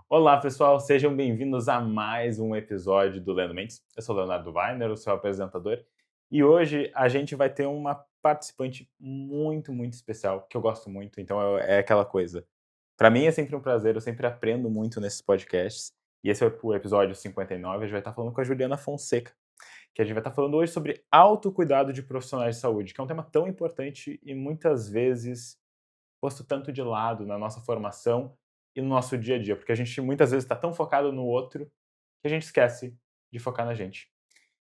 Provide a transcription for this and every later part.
Olá, pessoal, sejam bem-vindos a mais um episódio do Lendo Mentes. Eu sou o Leonardo Weiner, o seu apresentador, e hoje a gente vai ter uma participante muito especial, que eu gosto muito, então é aquela coisa. Para mim é sempre um prazer, eu sempre aprendo muito nesses podcasts, e esse é o episódio 59, a gente vai estar falando com a Juliana Fonseca, que a gente vai estar falando hoje sobre autocuidado de profissionais de saúde, que é um tema tão importante e muitas vezes posto tanto de lado na nossa formação e no nosso dia a dia, porque a gente muitas vezes está tão focado no outro que a gente esquece de focar na gente.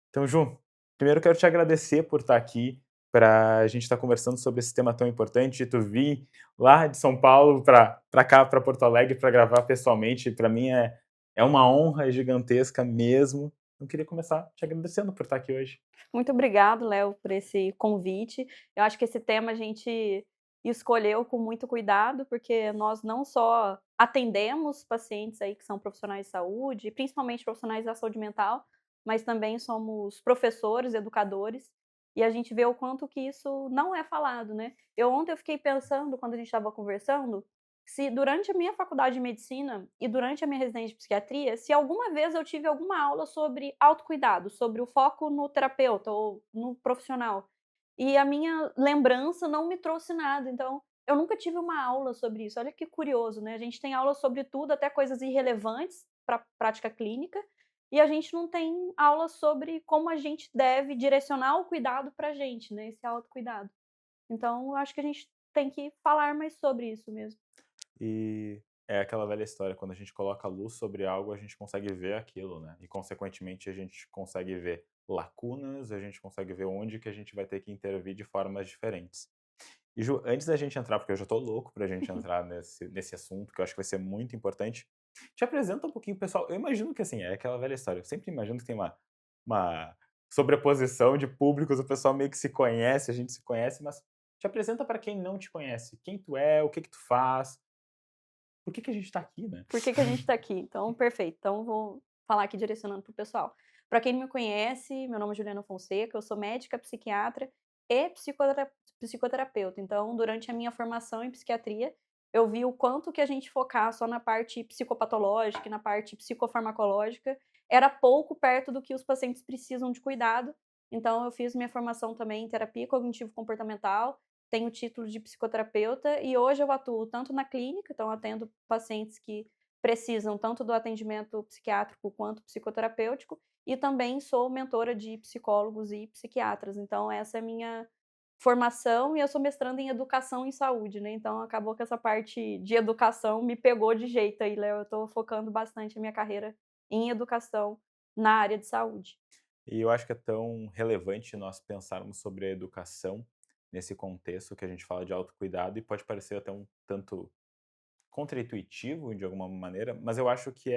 Então, Ju, primeiro eu quero te agradecer por estar aqui, para a gente estar conversando sobre esse tema tão importante. Tu vir lá de São Paulo para cá, para Porto Alegre, para gravar pessoalmente, para mim é uma honra gigantesca mesmo. Eu queria começar te agradecendo por estar aqui hoje. Muito obrigado, Léo, por esse convite. Eu acho que esse tema a gente escolheu com muito cuidado, porque nós não só atendemos pacientes aí que são profissionais de saúde, principalmente profissionais da saúde mental, mas também somos professores, educadores, e a gente vê o quanto que isso não é falado, né. Ontem eu fiquei pensando, quando a gente estava conversando, se durante a minha faculdade de medicina e durante a minha residência de psiquiatria, se alguma vez eu tive alguma aula sobre autocuidado, sobre o foco no terapeuta ou no profissional. E a minha lembrança não me trouxe nada, então eu nunca tive uma aula sobre isso. Olha que curioso, né? A gente tem aula sobre tudo, até coisas irrelevantes para a prática clínica, e a gente não tem aula sobre como a gente deve direcionar o cuidado para a gente, né? Esse autocuidado. Então, eu acho que a gente tem que falar mais sobre isso mesmo. E é aquela velha história, quando a gente coloca luz sobre algo, a gente consegue ver aquilo, né? E consequentemente a gente consegue ver lacunas, a gente consegue ver onde que a gente vai ter que intervir de formas diferentes. E Ju, antes da gente entrar, porque eu já tô louco pra gente entrar nesse assunto, que eu acho que vai ser muito importante, te apresenta um pouquinho, pessoal. Eu imagino que assim, é aquela velha história. Eu sempre imagino que tem uma sobreposição de públicos, o pessoal meio que se conhece, a gente se conhece, mas te apresenta para quem não te conhece. Quem tu é, o que que tu faz, por que que a gente tá aqui, né? Por que que a gente está aqui? Então, perfeito. Então, vou falar aqui direcionando para o pessoal. Para quem não me conhece, meu nome é Juliana Fonseca, eu sou médica, psiquiatra e psicoterapeuta. Então, durante a minha formação em psiquiatria, eu vi o quanto que a gente focar só na parte psicopatológica e na parte psicofarmacológica era pouco perto do que os pacientes precisam de cuidado. Então, eu fiz minha formação também em terapia cognitivo-comportamental, tenho o título de psicoterapeuta e hoje eu atuo tanto na clínica, então atendo pacientes que precisam tanto do atendimento psiquiátrico quanto psicoterapêutico, e também sou mentora de psicólogos e psiquiatras. Então essa é a minha formação e eu sou mestranda em educação em saúde, né, então acabou que essa parte de educação me pegou de jeito aí, Léo, eu estou focando bastante a minha carreira em educação na área de saúde. E eu acho que é tão relevante nós pensarmos sobre a educação nesse contexto que a gente fala de autocuidado e pode parecer até um tanto contraintuitivo de alguma maneira, mas eu acho que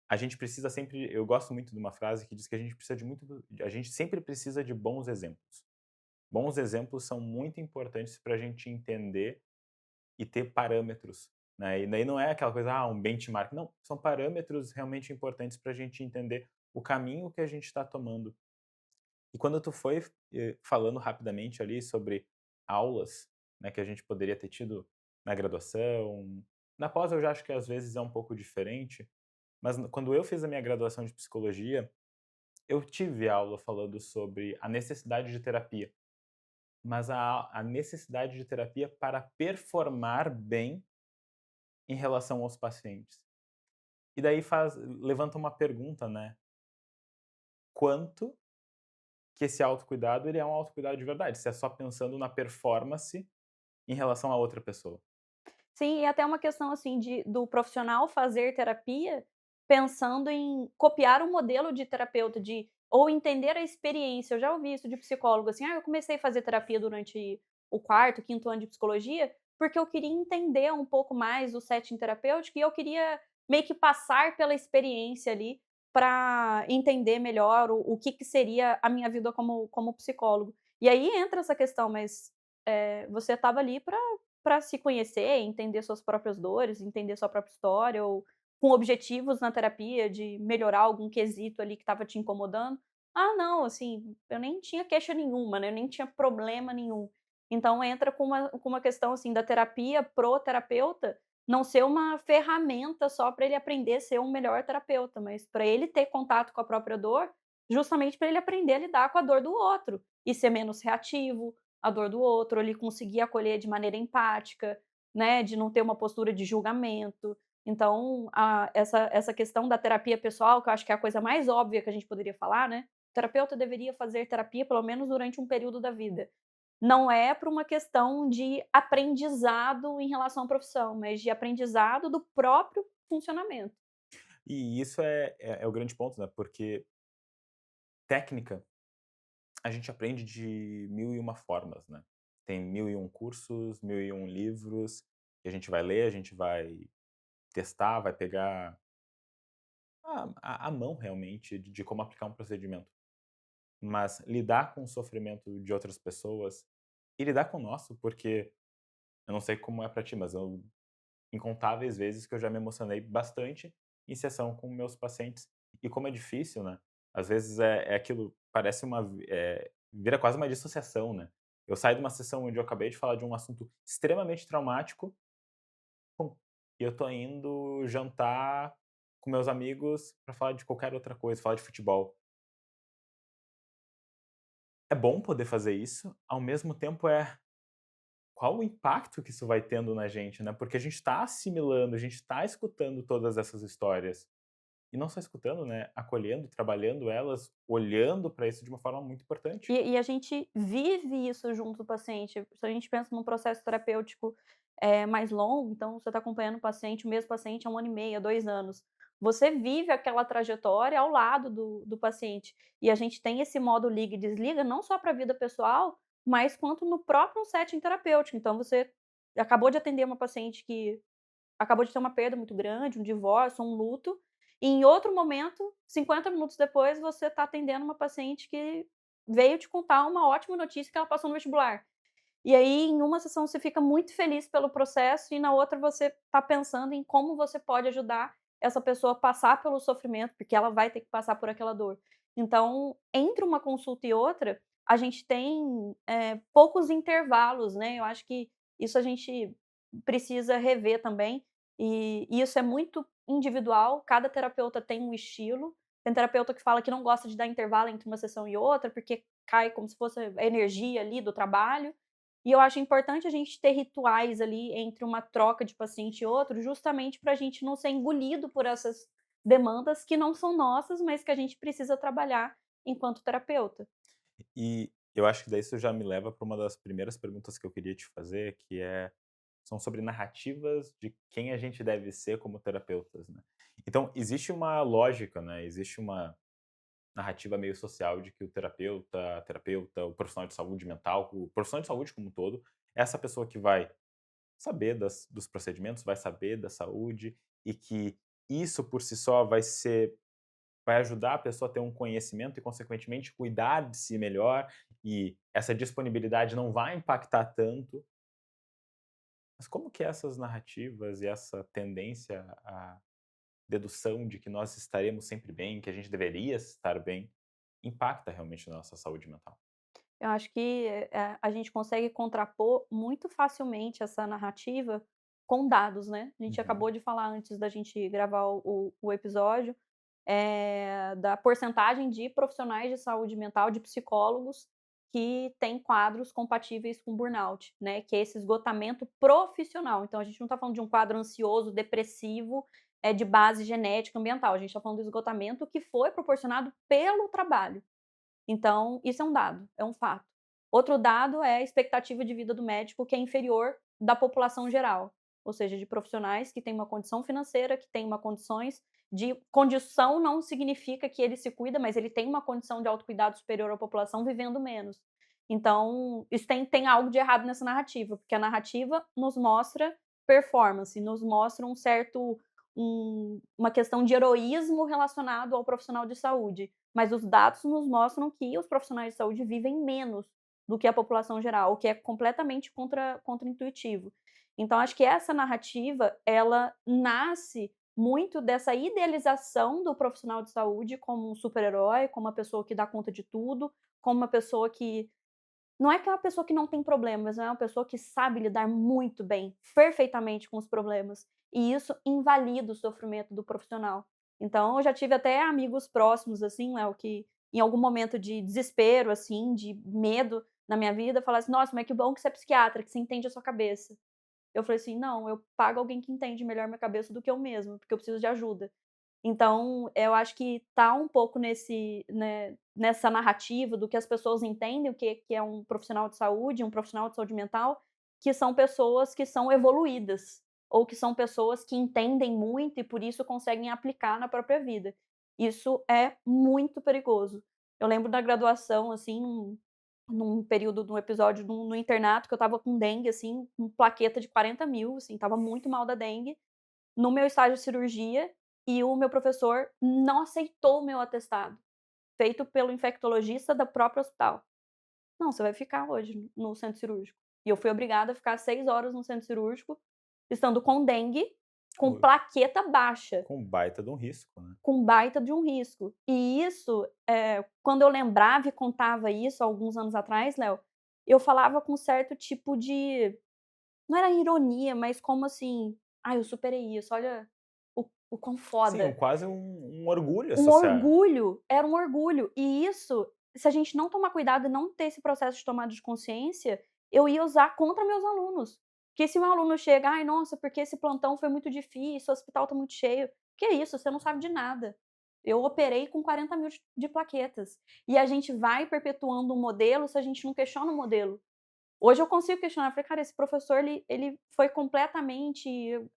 a gente precisa sempre, eu gosto muito de uma frase que diz que a gente precisa a gente sempre precisa de bons exemplos. Bons exemplos são muito importantes para a gente entender e ter parâmetros, né? E daí não é aquela coisa, um benchmark. Não, são parâmetros realmente importantes para a gente entender o caminho que a gente está tomando. E quando tu foi falando rapidamente ali sobre aulas, né, que a gente poderia ter tido na graduação, na pós eu já acho que às vezes é um pouco diferente, mas quando eu fiz a minha graduação de psicologia, eu tive aula falando sobre a necessidade de terapia, mas a necessidade de terapia para performar bem em relação aos pacientes. E daí levanta uma pergunta, né? Quanto que esse autocuidado ele é um autocuidado de verdade? Se é só pensando na performance em relação a outra pessoa. Sim, e até uma questão, assim, do profissional fazer terapia pensando em copiar um modelo de terapeuta, ou entender a experiência. Eu já ouvi isso de psicólogo, assim: "Ah, eu comecei a fazer terapia durante o quarto, quinto ano de psicologia, porque eu queria entender um pouco mais o setting terapêutico e eu queria meio que passar pela experiência ali para entender melhor o que que seria a minha vida como psicólogo". E aí entra essa questão, mas, você estava ali para se conhecer, entender suas próprias dores, entender sua própria história ou com objetivos na terapia de melhorar algum quesito ali que estava te incomodando. Ah, não, assim, eu nem tinha queixa nenhuma, né, eu nem tinha problema nenhum. Então entra com uma questão, assim, da terapia pro terapeuta, não ser uma ferramenta só para ele aprender a ser um melhor terapeuta, mas para ele ter contato com a própria dor, justamente para ele aprender a lidar com a dor do outro e ser menos reativo à dor do outro, ele conseguir acolher de maneira empática, né, de não ter uma postura de julgamento. Então, essa questão da terapia pessoal, que eu acho que é a coisa mais óbvia que a gente poderia falar, né, o terapeuta deveria fazer terapia pelo menos durante um período da vida. Não é por uma questão de aprendizado em relação à profissão, mas de aprendizado do próprio funcionamento. E isso é o grande ponto, né, porque técnica a gente aprende de mil e uma formas, né. Tem mil e um cursos, mil e um livros, que a gente vai ler, a gente vai testar, vai pegar a mão realmente de como aplicar um procedimento. Mas lidar com o sofrimento de outras pessoas e lidar com o nosso, porque eu não sei como é pra ti, mas eu incontáveis vezes que eu já me emocionei bastante em sessão com meus pacientes. E como é difícil, né, às vezes é aquilo, parece vira quase uma dissociação, né. Eu saio de uma sessão onde eu acabei de falar de um assunto extremamente traumático, pum, e eu tô indo jantar com meus amigos pra falar de qualquer outra coisa, falar de futebol. É bom poder fazer isso, ao mesmo tempo qual o impacto que isso vai tendo na gente, né, porque a gente tá assimilando, a gente tá escutando todas essas histórias. E não só escutando, né, acolhendo, trabalhando elas, olhando para isso de uma forma muito importante. E a gente vive isso junto do paciente. Se a gente pensa num processo terapêutico, mais longo, então você está acompanhando o paciente, o mesmo paciente há 1 ano e meio, há 2 anos. Você vive aquela trajetória ao lado do paciente. E a gente tem esse modo liga e desliga não só para a vida pessoal, mas quanto no próprio setting terapêutico. Então você acabou de atender uma paciente que acabou de ter uma perda muito grande, um divórcio, um luto, e em outro momento, 50 minutos depois, você está atendendo uma paciente que veio te contar uma ótima notícia que ela passou no vestibular. E aí, em uma sessão, você fica muito feliz pelo processo e na outra você está pensando em como você pode ajudar essa pessoa a passar pelo sofrimento, porque ela vai ter que passar por aquela dor. Então, entre uma consulta e outra, a gente tem, poucos intervalos, né, eu acho que isso a gente precisa rever também, e isso é muito individual, cada terapeuta tem um estilo. Tem terapeuta que fala que não gosta de dar intervalo entre uma sessão e outra, porque cai como se fosse a energia ali do trabalho. E eu acho importante a gente ter rituais ali entre uma troca de paciente e outro, justamente para a gente não ser engolido por essas demandas que não são nossas, mas que a gente precisa trabalhar enquanto terapeuta. E eu acho que daí isso já me leva para uma das primeiras perguntas que eu queria te fazer, são sobre narrativas de quem a gente deve ser como terapeutas, né. Então existe uma lógica, né, existe uma narrativa meio social de que o terapeuta, o profissional de saúde mental, o profissional de saúde como um todo, é essa pessoa que vai saber dos procedimentos, vai saber da saúde e que isso por si só vai ajudar a pessoa a ter um conhecimento e, consequentemente, cuidar de si melhor, e essa disponibilidade não vai impactar tanto. Mas como que essas narrativas e essa tendência à dedução de que nós estaremos sempre bem, que a gente deveria estar bem, impacta realmente na nossa saúde mental? Eu acho que, a gente consegue contrapor muito facilmente essa narrativa com dados, né. A gente Uhum. acabou de falar antes da gente gravar o episódio, da porcentagem de profissionais de saúde mental, de psicólogos, que têm quadros compatíveis com burnout, né, que é esse esgotamento profissional. Então a gente não está falando de um quadro ansioso, depressivo, de base genética, ambiental, a gente está falando do esgotamento que foi proporcionado pelo trabalho. Então, isso é um dado, é um fato. Outro dado é a expectativa de vida do médico, que é inferior da população geral, ou seja, de profissionais que têm uma condição financeira, que têm uma condições de condição não significa que ele se cuida, mas ele tem uma condição de autocuidado superior à população vivendo menos. Então, isso tem algo de errado nessa narrativa, porque a narrativa nos mostra performance, nos mostra um certo uma questão de heroísmo relacionado ao profissional de saúde. Mas os dados nos mostram que os profissionais de saúde vivem menos do que a população geral, o que é completamente contraintuitivo. Então acho que essa narrativa, ela nasce muito dessa idealização do profissional de saúde como um super-herói, como uma pessoa que dá conta de tudo, como uma pessoa que não é que é uma pessoa que não tem problemas, não é uma pessoa que sabe lidar muito bem, perfeitamente com os problemas, e isso invalida o sofrimento do profissional. Então eu já tive até amigos próximos, assim, Léo, que em algum momento de desespero, assim, de medo na minha vida, falaram assim: "Nossa, mas que bom que você é psiquiatra, que você entende a sua cabeça". Eu falei assim: "Não, eu pago alguém que entende melhor minha cabeça do que eu mesma, porque eu preciso de ajuda". Então, eu acho que tá um pouco nessa narrativa do que as pessoas entendem o que é um profissional de saúde, um profissional de saúde mental, que são pessoas que são evoluídas, ou que são pessoas que entendem muito e por isso conseguem aplicar na própria vida. Isso é muito perigoso. Eu lembro da graduação, assim, num período, num episódio no internato, que eu estava com dengue, assim, com plaqueta de 40.000, assim, estava muito mal da dengue, no meu estágio de cirurgia, e o meu professor não aceitou o meu atestado, feito pelo infectologista do próprio hospital. "Não, você vai ficar hoje no centro cirúrgico". E eu fui obrigada a ficar 6 horas no centro cirúrgico, estando com dengue, com O plaqueta baixa, com baita de um risco, né. com baita de um risco. E isso, quando eu lembrava e contava isso alguns anos atrás, Léo, eu falava com certo tipo de, não era ironia, mas como assim: "Ai, eu superei isso, olha o quão Sim, foda". quase um orgulho Um associar. orgulho, era um orgulho. E isso, se a gente não tomar cuidado e não ter esse processo de tomada de consciência, eu ia usar contra meus alunos. Que se um aluno chega: "Ai, nossa, porque esse plantão foi muito difícil, o hospital tá muito cheio". Que isso, você não sabe de nada. Eu operei com 40.000 de plaquetas. E a gente vai perpetuando um modelo se a gente não questiona o modelo. Hoje eu consigo questionar, falei: "Cara, esse professor ele foi completamente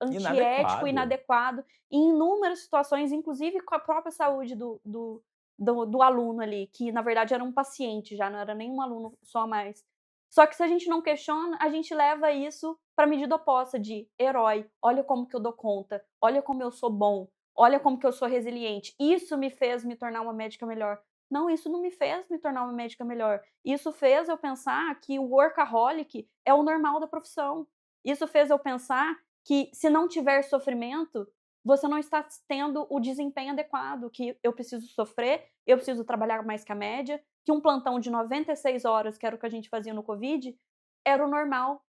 antiético, Inadequado. inadequado em inúmeras situações, inclusive com a própria saúde do aluno ali, que na verdade era um paciente já, não era nem um aluno só a mais". Só que se a gente não questiona, a gente leva isso pra medida oposta de herói, "Olha como que eu dou conta, olha como eu sou bom, olha como que eu sou resiliente, isso me fez me tornar uma médica melhor". Não, isso não me fez me tornar uma médica melhor. Isso fez eu pensar que o workaholic é o normal da profissão. Isso fez eu pensar que se não tiver sofrimento, você não está tendo o desempenho adequado, que eu preciso sofrer, eu preciso trabalhar mais que a média, que um plantão de 96 horas, que era o que a gente fazia no Covid, era o normal,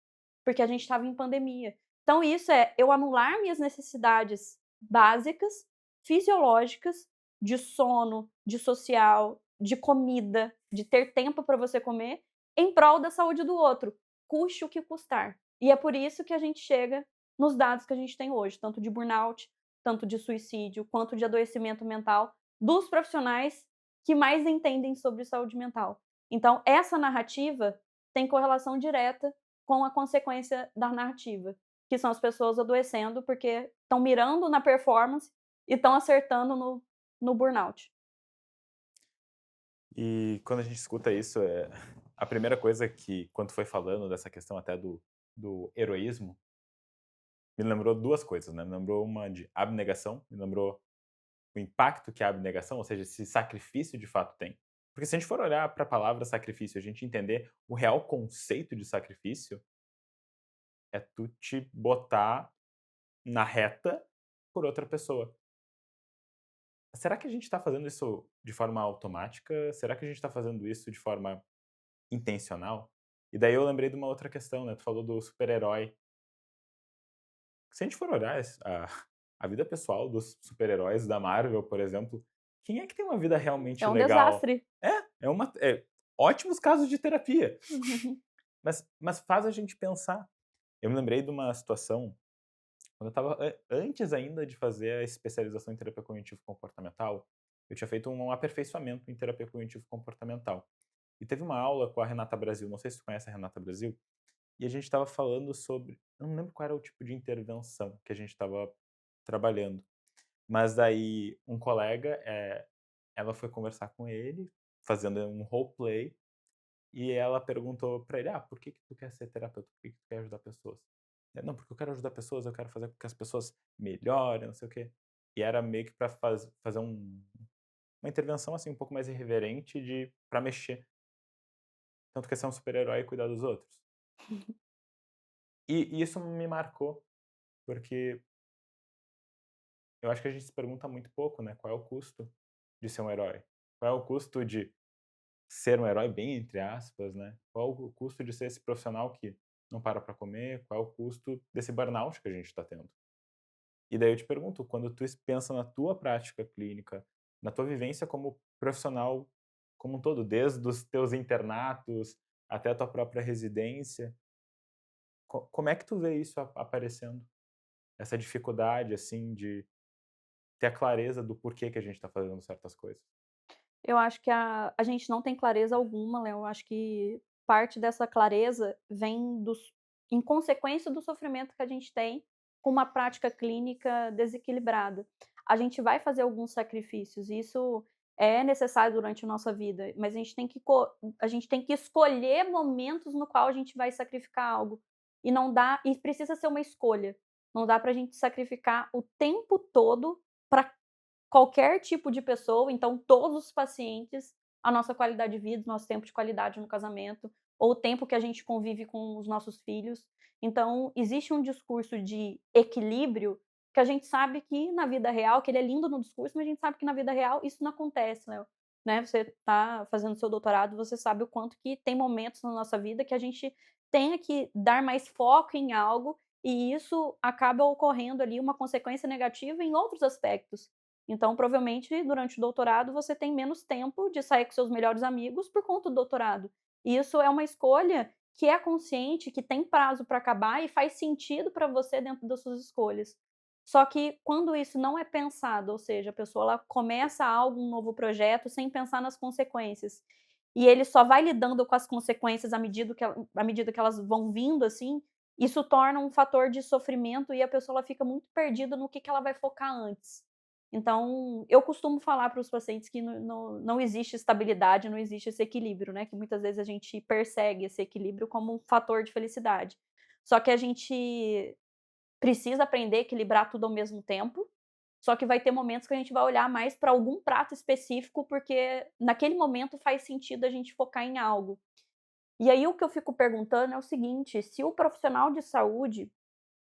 porque a gente estava em pandemia. Então isso é eu anular minhas necessidades básicas, fisiológicas, de sono, de social, de comida, de ter tempo para você comer, em prol da saúde do outro, custe o que custar. E é por isso que a gente chega nos dados que a gente tem hoje, tanto de burnout, tanto de suicídio, quanto de adoecimento mental dos profissionais que mais entendem sobre saúde mental. Então, essa narrativa tem correlação direta com a consequência da narrativa, que são as pessoas adoecendo porque estão mirando na performance e estão acertando no burnout. E quando a gente escuta isso, a primeira coisa que, quando foi falando dessa questão até do heroísmo, me lembrou 2 coisas, né, me lembrou uma de abnegação, me lembrou o impacto que a abnegação, ou seja, esse sacrifício de fato tem. Porque se a gente for olhar para a palavra sacrifício, a gente entender o real conceito de sacrifício, é tu te botar na reta por outra pessoa. Será que a gente está fazendo isso de forma automática? Será que a gente está fazendo isso de forma intencional? E daí eu lembrei de uma outra questão, né, tu falou do super-herói. Se a gente for olhar a vida pessoal dos super-heróis da Marvel, por exemplo, quem é que tem uma vida realmente É um legal? desastre. Ótimos casos de terapia, mas faz a gente pensar. Eu me lembrei de uma situação, quando eu estava antes ainda de fazer a especialização em terapia cognitivo comportamental, eu tinha feito um aperfeiçoamento em terapia cognitivo comportamental. E teve uma aula com a Renata Brasil, não sei se tu conhece a Renata Brasil, e a gente estava falando sobre, eu não lembro qual era o tipo de intervenção que a gente estava trabalhando, mas daí um colega, ela foi conversar com ele, fazendo um roleplay, e ela perguntou pra ele: "Ah, por que que tu quer ser terapeuta? Por que que tu quer ajudar pessoas?" "Não, porque eu quero ajudar pessoas, eu quero fazer com que as pessoas melhorem, não sei o quê". E era meio que pra fazer uma intervenção, assim, um pouco mais irreverente de pra mexer. Então tu quer ser um super-herói e cuidar dos outros. E isso me marcou, porque eu acho que a gente se pergunta muito pouco, né, qual é o custo de ser um herói? Qual é o custo de ser um herói bem entre aspas, né, qual o custo de ser esse profissional que não para comer, qual é o custo desse burnout que a gente está tendo. E daí eu te pergunto, quando tu pensa na tua prática clínica, na tua vivência como profissional como um todo, desde os teus internatos até a tua própria residência, como é que tu vê isso aparecendo? Essa dificuldade, assim, de ter a clareza do porquê que a gente está fazendo certas coisas. Eu acho que a gente não tem clareza alguma, Léo, eu acho que parte dessa clareza vem dos em consequência do sofrimento que a gente tem com uma prática clínica desequilibrada. A gente vai fazer alguns sacrifícios, e isso é necessário durante a nossa vida, mas a gente tem que escolher momentos no qual a gente vai sacrificar algo, e não dá e precisa ser uma escolha, não dá pra gente sacrificar o tempo todo para qualquer tipo de pessoa, então todos os pacientes, a nossa qualidade de vida, nosso tempo de qualidade no casamento, ou o tempo que a gente convive com os nossos filhos. Então, existe um discurso de equilíbrio que a gente sabe que na vida real, que ele é lindo no discurso, mas a gente sabe que na vida real isso não acontece, né, você está fazendo seu doutorado, você sabe o quanto que tem momentos na nossa vida que a gente tenha que dar mais foco em algo, e isso acaba ocorrendo ali uma consequência negativa em outros aspectos. Então, provavelmente, durante o doutorado, você tem menos tempo de sair com seus melhores amigos por conta do doutorado. E isso é uma escolha que é consciente, que tem prazo para acabar e faz sentido para você dentro das suas escolhas. Só que quando isso não é pensado, ou seja, a pessoa ela começa algo, um novo projeto, sem pensar nas consequências, e ele só vai lidando com as consequências à medida que elas vão vindo, assim, isso torna um fator de sofrimento e a pessoa ela fica muito perdida no que ela vai focar antes. Então, eu costumo falar para os pacientes que não existe estabilidade, não existe esse equilíbrio, né, que muitas vezes a gente persegue esse equilíbrio como um fator de felicidade. Só que a gente precisa aprender a equilibrar tudo ao mesmo tempo, só que vai ter momentos que a gente vai olhar mais para algum prato específico, porque naquele momento faz sentido a gente focar em algo. E aí o que eu fico perguntando é o seguinte: se o profissional de saúde,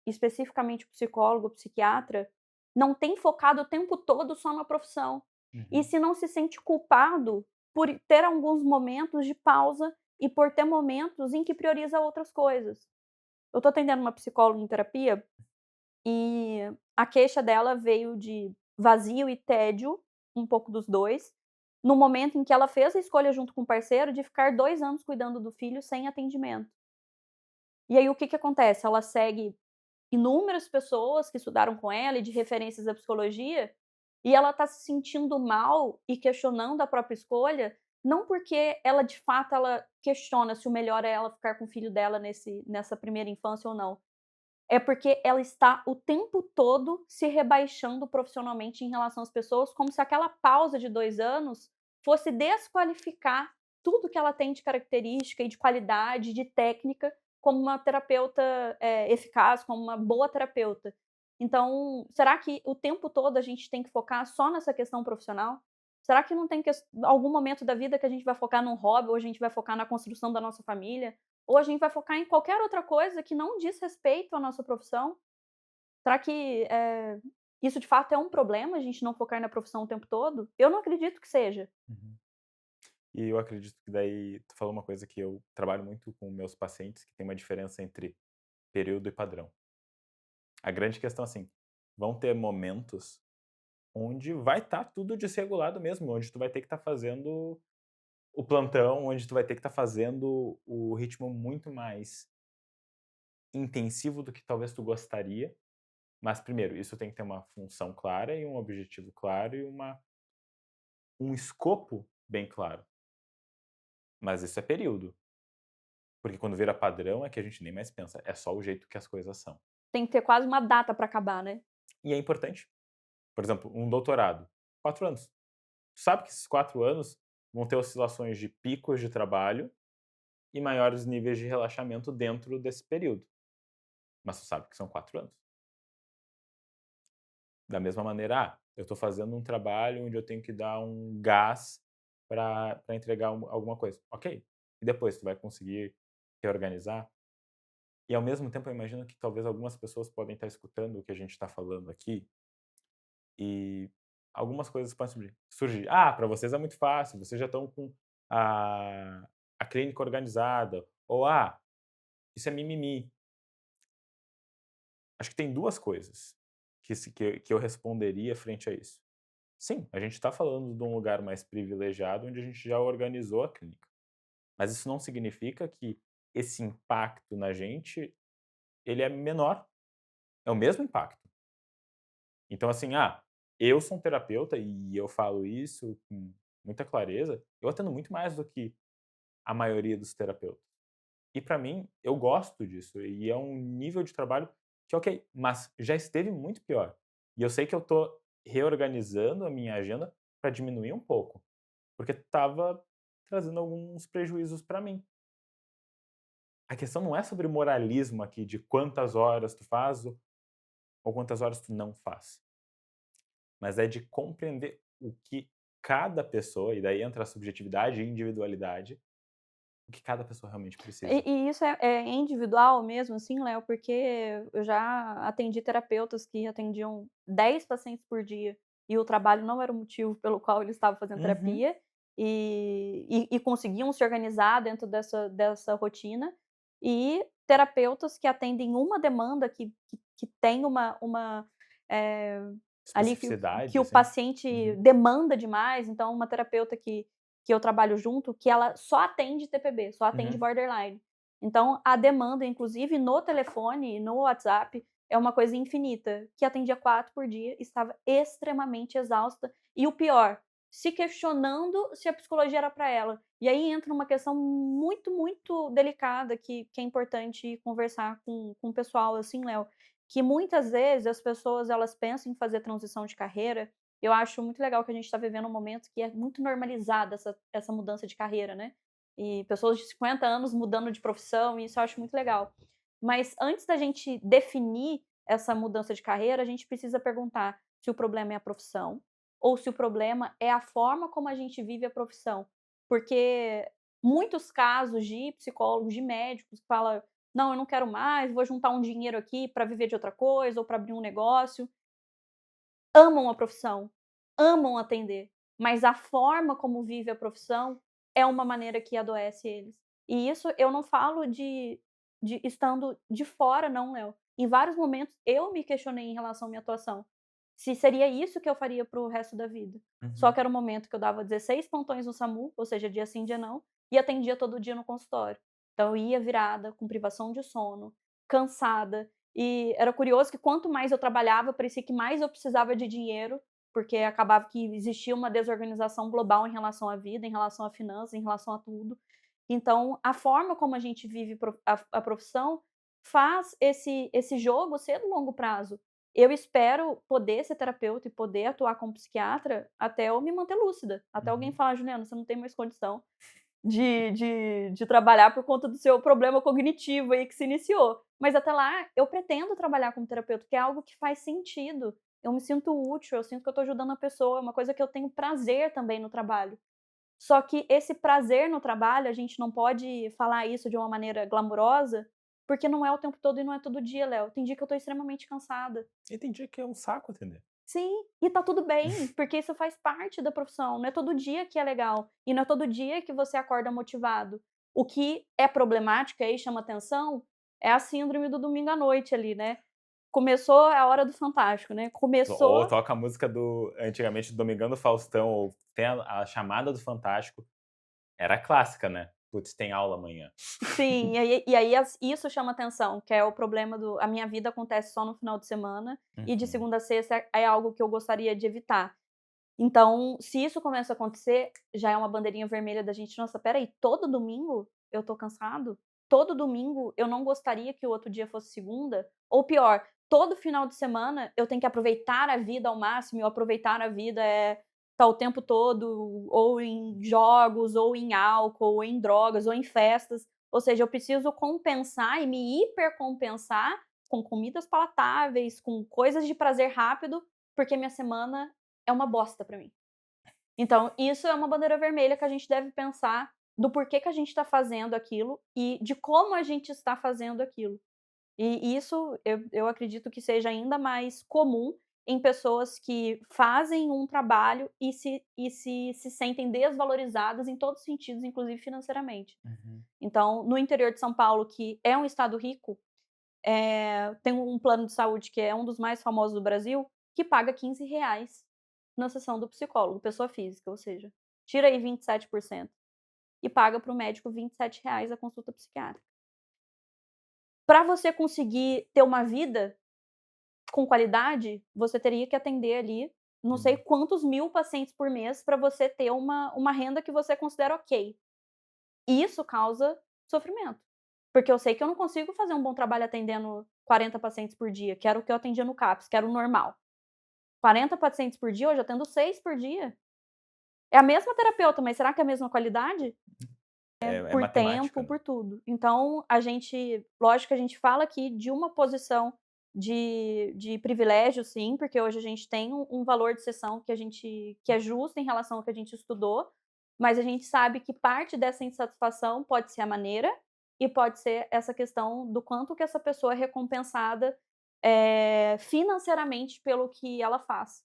especificamente o psicólogo, o psiquiatra, não tem focado o tempo todo só na profissão. E Uhum. se não se sente culpado por ter alguns momentos de pausa e por ter momentos em que prioriza outras coisas. Eu tô atendendo uma psicóloga em terapia e a queixa dela veio de vazio e tédio, um pouco dos 2, no momento em que ela fez a escolha junto com o parceiro de ficar 2 anos cuidando do filho sem atendimento. E aí o que que acontece? Ela segue inúmeras pessoas que estudaram com ela e de referências da psicologia, e ela está se sentindo mal e questionando a própria escolha, não porque ela de fato ela questiona se o melhor é ela ficar com o filho dela nessa primeira infância ou não. É porque ela está o tempo todo se rebaixando profissionalmente em relação às pessoas, como se aquela pausa de 2 anos fosse desqualificar tudo que ela tem de característica e de qualidade, de técnica, como uma terapeuta, eficaz, como uma boa terapeuta. Então, será que o tempo todo a gente tem que focar só nessa questão profissional? Será que não tem algum momento da vida que a gente vai focar num hobby ou a gente vai focar na construção da nossa família? Ou a gente vai focar em qualquer outra coisa que não diz respeito à nossa profissão? Será que, isso de fato é um problema, a gente não focar na profissão o tempo todo? Eu não acredito que seja. Uhum. E eu acredito que daí tu falou uma coisa que eu trabalho muito com meus pacientes, que tem uma diferença entre período e padrão. A grande questão, assim, vão ter momentos onde vai estar tudo desregulado mesmo, onde tu vai ter que estar fazendo o plantão, onde tu vai ter que estar fazendo o ritmo muito mais intensivo do que talvez tu gostaria. Mas primeiro, isso tem que ter uma função clara e um objetivo claro e um escopo bem claro. Mas isso é período, porque quando vira padrão é que a gente nem mais pensa, é só o jeito que as coisas são. Tem que ter quase uma data para acabar, né. E é importante. Por exemplo, um doutorado, 4 anos. Tu sabe que esses 4 anos vão ter oscilações de picos de trabalho e maiores níveis de relaxamento dentro desse período, mas tu sabe que são 4 anos. Da mesma maneira, eu estou fazendo um trabalho onde eu tenho que dar um gás para entregar alguma coisa. Ok. E depois, tu vai conseguir reorganizar? E ao mesmo tempo eu imagino que talvez algumas pessoas podem estar escutando o que a gente está falando aqui, e algumas coisas podem surgir. "Ah, para vocês é muito fácil, vocês já estão com a, a clínica organizada, ou isso é mimimi. Acho que tem duas coisas que eu responderia frente a isso. Sim, a gente está falando de um lugar mais privilegiado onde a gente já organizou a clínica. Mas isso não significa que esse impacto na gente, ele é menor. É o mesmo impacto. Então, assim, eu sou um terapeuta e eu falo isso com muita clareza, eu atendo muito mais do que a maioria dos terapeutas. E para mim, eu gosto disso e é um nível de trabalho que é ok, mas já esteve muito pior. E eu sei que eu tô reorganizando a minha agenda para diminuir um pouco, porque estava trazendo alguns prejuízos para mim. A questão não é sobre moralismo aqui de quantas horas tu faz ou quantas horas tu não faz, mas é de compreender o que cada pessoa, e daí entra a subjetividade e individualidade, o que cada pessoa realmente precisa. E isso é individual mesmo, assim, Léo? Porque eu já atendi terapeutas que atendiam 10 pacientes por dia, e o trabalho não era o motivo pelo qual eles estavam fazendo Uhum, terapia, e conseguiam se organizar dentro dessa rotina, e terapeutas que atendem uma demanda que tem eh, ali que especificidade, o assim. paciente Uhum, demanda demais. Então uma terapeuta que eu trabalho junto, que ela só atende TPB, só atende uhum. borderline. Então, a demanda, inclusive no telefone, no WhatsApp, é uma coisa infinita, que atendia 4 por dia, estava extremamente exausta e o pior, se questionando se a psicologia era para ela. E aí entra uma questão muito, muito delicada que é importante conversar com o pessoal, assim, Léo, que muitas vezes as pessoas elas pensam em fazer transição de carreira. Eu acho muito legal que a gente está vivendo um momento que é muito normalizada essa mudança de carreira, né. E pessoas de 50 anos mudando de profissão, e isso eu acho muito legal. Mas antes da gente definir essa mudança de carreira, a gente precisa perguntar se o problema é a profissão ou se o problema é a forma como a gente vive a profissão. Porque muitos casos de psicólogos, de médicos que falam: "Não, eu não quero mais, vou juntar um dinheiro aqui para viver de outra coisa ou para abrir um negócio". Amam a profissão, amam atender, mas a forma como vive a profissão é uma maneira que adoece eles. E isso eu não falo de estando de fora não, Léo. Em vários momentos eu me questionei em relação à minha atuação, se seria isso que eu faria para o resto da vida. Só Uhum. que era um momento que eu dava 16 plantões no SAMU, ou seja, dia sim, dia não, e atendia todo dia no consultório. Então eu ia virada, com privação de sono, cansada, e era curioso que quanto mais eu trabalhava, parecia que mais eu precisava de dinheiro, porque acabava que existia uma desorganização global em relação à vida, em relação à finança, em relação a tudo. Então, a forma como a gente vive a profissão faz esse jogo ser do longo prazo. Eu espero poder ser terapeuta e poder atuar como psiquiatra até eu me manter lúcida, até alguém Uhum. falar: "Juliana, você não tem mais condição de trabalhar por conta do seu problema cognitivo aí que se iniciou". Mas até lá, eu pretendo trabalhar como terapeuta, que é algo que faz sentido. Eu me sinto útil, eu sinto que eu estou ajudando a pessoa, é uma coisa que eu tenho prazer também no trabalho. Só que esse prazer no trabalho, a gente não pode falar isso de uma maneira glamurosa, porque não é o tempo todo e não é todo dia, Léo. Tem dia que eu estou extremamente cansada. E tem dia que é um saco atender. Sim, e tá tudo bem, porque isso faz parte da profissão, não é todo dia que é legal, e não é todo dia que você acorda motivado. O que é problemático e aí chama atenção, é a síndrome do domingo à noite ali, né. Começou a hora do fantástico, né, Ou começou. toca a música do antigamente do Domingão do Faustão, ou tem a chamada do Fantástico, era clássica, né. "Puts, tem aula amanhã". Sim, e aí isso chama atenção, que é o problema do a minha vida acontece só no final de semana, e de Uhum. segunda a sexta é algo que eu gostaria de evitar. Então, se isso começa a acontecer, já é uma bandeirinha vermelha da gente: "Nossa, espera aí, todo domingo eu tô cansado? Todo domingo eu não gostaria que o outro dia fosse segunda?" Ou pior, todo final de semana eu tenho que aproveitar a vida ao máximo, e o aproveitar a vida é estar o tempo todo ou em jogos, ou em álcool, ou em drogas, ou em festas. Ou seja, eu preciso compensar e me hipercompensar com comidas palatáveis, com coisas de prazer rápido, porque minha semana é uma bosta pra mim. Então, isso é uma bandeira vermelha que a gente deve pensar do porquê que a gente está fazendo aquilo e de como a gente está fazendo aquilo. E isso eu acredito que seja ainda mais comum em pessoas que fazem um trabalho e se sentem desvalorizadas em todos os sentidos, inclusive financeiramente. Uhum. Então, no interior de São Paulo, que é um estado rico, tem um plano de saúde que é um dos mais famosos do Brasil, que paga R$ 15 na sessão do psicólogo, pessoa física, ou seja, tira aí 27% e paga para o médico R$ 27 a consulta psiquiátrica. Para você conseguir ter uma vida com qualidade, você teria que atender ali não sei Uhum. quantos mil pacientes por mês para você ter uma renda que você considera ok. E isso causa sofrimento. Porque eu sei que eu não consigo fazer um bom trabalho atendendo 40 pacientes por dia, que era o que eu atendia no CAPS, que era o normal. 40 pacientes por dia, hoje eu atendo 6 por dia. É a mesma terapeuta, mas será que é a mesma qualidade? É Por matemática, tempo, né. por tudo. Então, lógico que a gente fala aqui de uma posição de privilégio, sim, porque hoje a gente tem um valor de sessão que é justo em relação ao que a gente estudou, mas a gente sabe que parte dessa insatisfação pode ser a maneira e pode ser essa questão do quanto que essa pessoa é recompensada, financeiramente pelo que ela faz.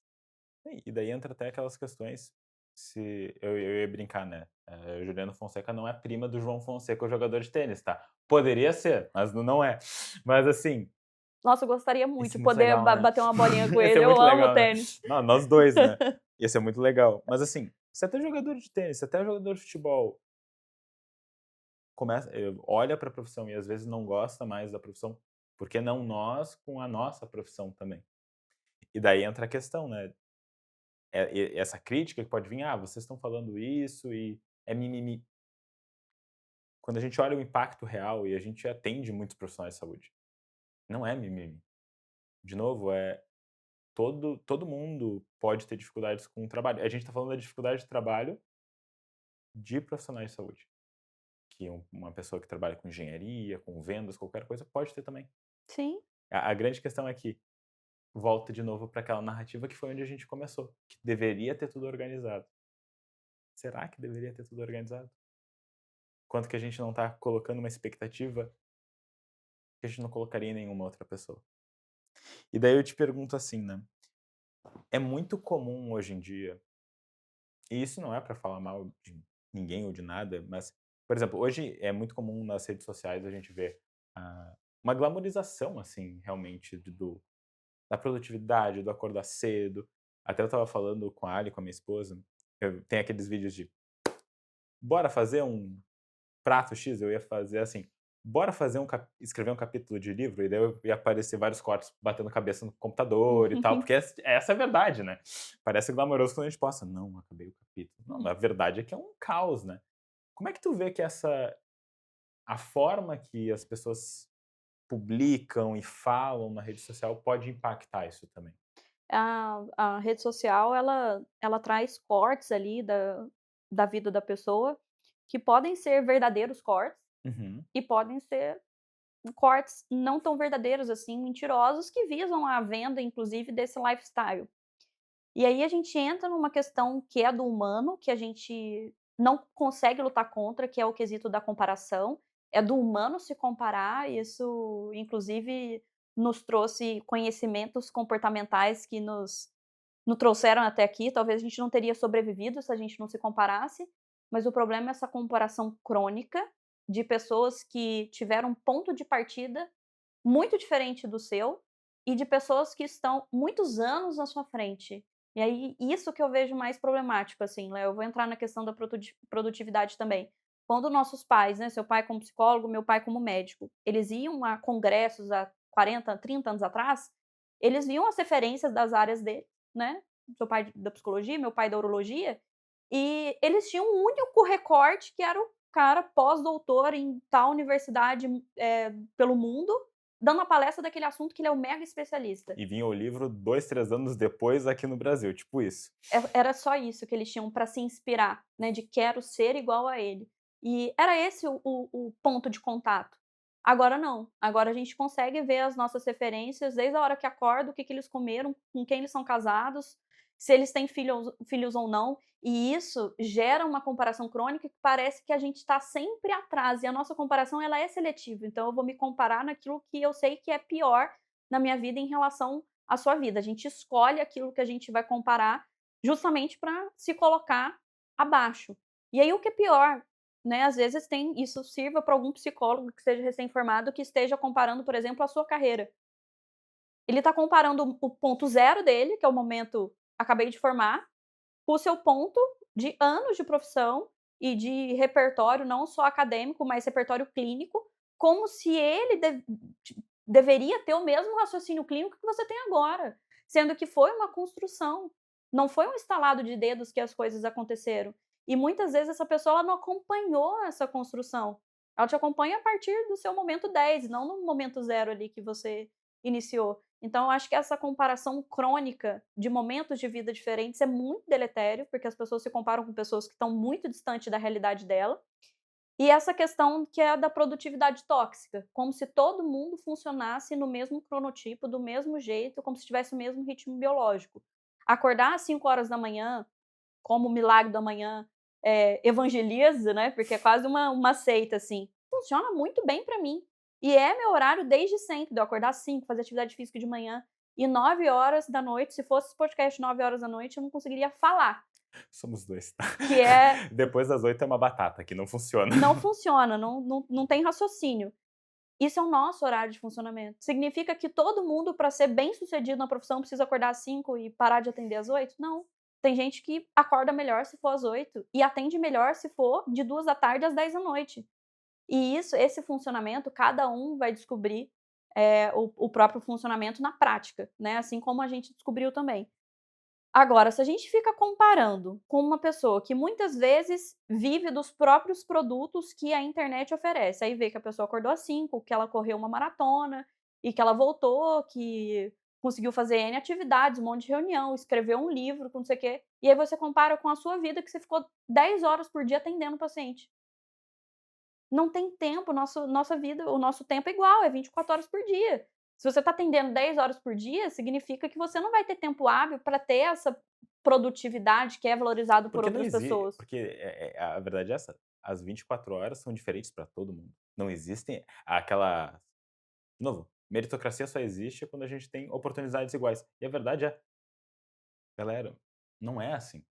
E daí entra até aquelas questões, se eu ia brincar, né, Juliana Fonseca não é prima do João Fonseca, o jogador de tênis, tá. Poderia ser, mas não é. Mas assim, Nossa, eu gostaria muito isso de é muito poder legal, né. bater uma bolinha com Ia ser ele, eu muito amo legal, né. tênis. Não, nós dois, né. Ia ser muito legal. Mas assim, você é até jogador de tênis, você é até jogador de futebol, olha pra profissão e às vezes não gosta mais da profissão, por que não nós com a nossa profissão também? E daí entra a questão, né, essa crítica que pode vir: "Ah, vocês estão falando isso e é mimimi". Quando a gente olha o impacto real e a gente atende muitos profissionais de saúde, não é mimimi. De novo, todo mundo pode ter dificuldades com o trabalho. A gente está falando da dificuldade de trabalho de profissionais de saúde, que uma pessoa que trabalha com engenharia, com vendas, qualquer coisa, pode ter também. Sim, A grande questão é que volta de novo para aquela narrativa que foi onde a gente começou, que deveria ter tudo organizado. Será que deveria ter tudo organizado? Quanto que a gente não está colocando uma expectativa que a gente não colocaria em nenhuma outra pessoa. E daí eu te pergunto assim, né, é muito comum hoje em dia, e isso não é para falar mal de ninguém ou de nada, mas, por exemplo, hoje é muito comum nas redes sociais a gente ver, uma glamorização, assim, realmente da produtividade, do acordar cedo. Até eu estava falando com a Ali, com a minha esposa, tem aqueles vídeos de: "Bora fazer um prato X", eu ia fazer assim: "Bora fazer escrever um capítulo de livro", e daí eu ia aparecer vários cortes batendo cabeça no computador e tal, porque essa é a verdade, né. Parece glamouroso quando a gente posta: "Não, acabei o capítulo". Não, a verdade é que é um caos, né. Como é que tu vê que a forma que as pessoas publicam e falam na rede social pode impactar isso também? a rede social ela traz cortes ali da vida da pessoa, que podem ser verdadeiros cortes Uhum. e podem ser cortes não tão verdadeiros assim, mentirosos, que visam a venda inclusive desse lifestyle. E aí a gente entra numa questão que é do humano, que a gente não consegue lutar contra, que é o quesito da comparação. É do humano se comparar, isso inclusive nos trouxe conhecimentos comportamentais que nos trouxeram até aqui. Talvez a gente não teria sobrevivido se a gente não se comparasse, mas o problema é essa comparação crônica de pessoas que tiveram um ponto de partida muito diferente do seu e de pessoas que estão muitos anos na sua frente. E aí, isso que eu vejo mais problemático, assim, Léo, eu vou entrar na questão da produtividade também. Quando nossos pais, né, seu pai como psicólogo, meu pai como médico, eles iam a congressos há 40, 30 anos atrás, eles viam as referências das áreas dele, né, seu pai da psicologia, meu pai da urologia, e eles tinham um único recorte que era o cara pós-doutor em tal universidade, pelo mundo, dando uma palestra daquele assunto que ele é o mega especialista. E vinha o livro 2, 3 anos depois aqui no Brasil, tipo isso. Era só isso que eles tinham para se inspirar, né, de quero ser igual a ele. E era esse o ponto de contato. Agora não, agora a gente consegue ver as nossas referências desde a hora que acorda, o que que eles comeram, com quem eles são casados, se eles têm filhos ou não, e isso gera uma comparação crônica que parece que a gente está sempre atrás, e a nossa comparação ela é seletiva, então eu vou me comparar naquilo que eu sei que é pior na minha vida em relação a sua vida. A gente escolhe aquilo que a gente vai comparar justamente para se colocar abaixo. E aí o que é pior, né, às vezes isso sirva para algum psicólogo que seja recém-formado, que esteja comparando, por exemplo, a sua carreira. Ele está comparando o ponto zero dele, que é o momento "acabei de formar", com o seu ponto de anos de profissão e de repertório, não só acadêmico, mas repertório clínico, como se ele deveria ter o mesmo raciocínio clínico que você tem agora, sendo que foi uma construção, não foi um estalar de dedos que as coisas aconteceram. E muitas vezes essa pessoa ela não acompanhou essa construção. Ela te acompanha a partir do seu momento 10, não no momento zero ali que você iniciou. Então eu acho que essa comparação crônica de momentos de vida diferentes é muito deletério, porque as pessoas se comparam com pessoas que estão muito distantes da realidade dela. E essa questão que é a da produtividade tóxica, como se todo mundo funcionasse no mesmo cronotipo, do mesmo jeito, como se tivesse o mesmo ritmo biológico. Acordar às 5 horas da manhã, como o milagre da manhã, evangeliza, né, porque é quase uma seita, assim, funciona muito bem pra mim. E é meu horário desde sempre, de eu acordar às 5, fazer atividade física de manhã, e 9 horas da noite, se fosse esse podcast 9 horas da noite, eu não conseguiria falar, Somos dois. que é Depois das 8 é uma batata, que não funciona. não funciona, não tem raciocínio. Isso é o nosso horário de funcionamento. Significa que todo mundo, para ser bem-sucedido na profissão, precisa acordar às 5 e parar de atender às 8? Não. Tem gente que acorda melhor se for às 8 e atende melhor se for de 2 da tarde às 10 da noite. E esse funcionamento, cada um vai descobrir, o próprio funcionamento na prática, né, assim como a gente descobriu também. Agora, se a gente fica comparando com uma pessoa que muitas vezes vive dos próprios produtos que a internet oferece, aí vê que a pessoa acordou às 5, que ela correu uma maratona e que ela voltou, que conseguiu fazer N atividades, um monte de reunião, escreveu um livro com não sei o quê, e aí você compara com a sua vida que você ficou 10 horas por dia atendendo o paciente. Não tem tempo, nossa vida, o nosso tempo é igual, é 24 horas por dia. Se você está atendendo 10 horas por dia, significa que você não vai ter tempo hábil para ter essa produtividade que é valorizado por Porque não outras existe, pessoas. porque a verdade é essa, as 24 horas são diferentes para todo mundo. Não existem aquela de novo, meritocracia só existe quando a gente tem oportunidades iguais. E a verdade é, galera, não é assim.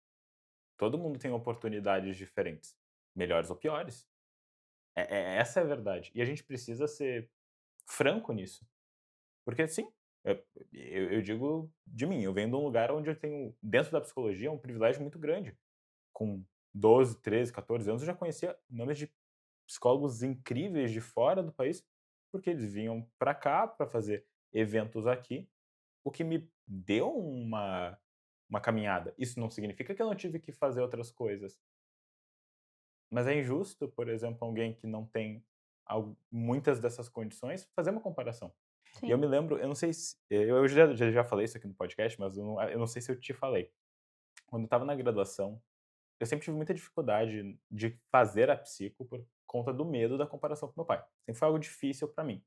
Todo mundo tem oportunidades diferentes, melhores ou piores. Essa é a verdade. E a gente precisa ser franco nisso. Porque sim, eu digo de mim, eu venho de um lugar onde eu tenho, dentro da psicologia, um privilégio muito grande. Com 12, 13, 14 anos, eu já conhecia nomes de psicólogos incríveis de fora do país, porque eles vinham para cá para fazer eventos aqui, o que me deu uma caminhada. Isso não significa que eu não tive que fazer outras coisas, mas é injusto, por exemplo, alguém que não tem muitas dessas condições fazer uma comparação. E eu Sim. me lembro, eu não sei se eu já falei isso aqui no podcast, mas eu não sei se eu te falei. Quando eu estava na graduação, eu sempre tive muita dificuldade de fazer a psico por conta do medo da comparação com meu pai. Sempre foi algo difícil para mim.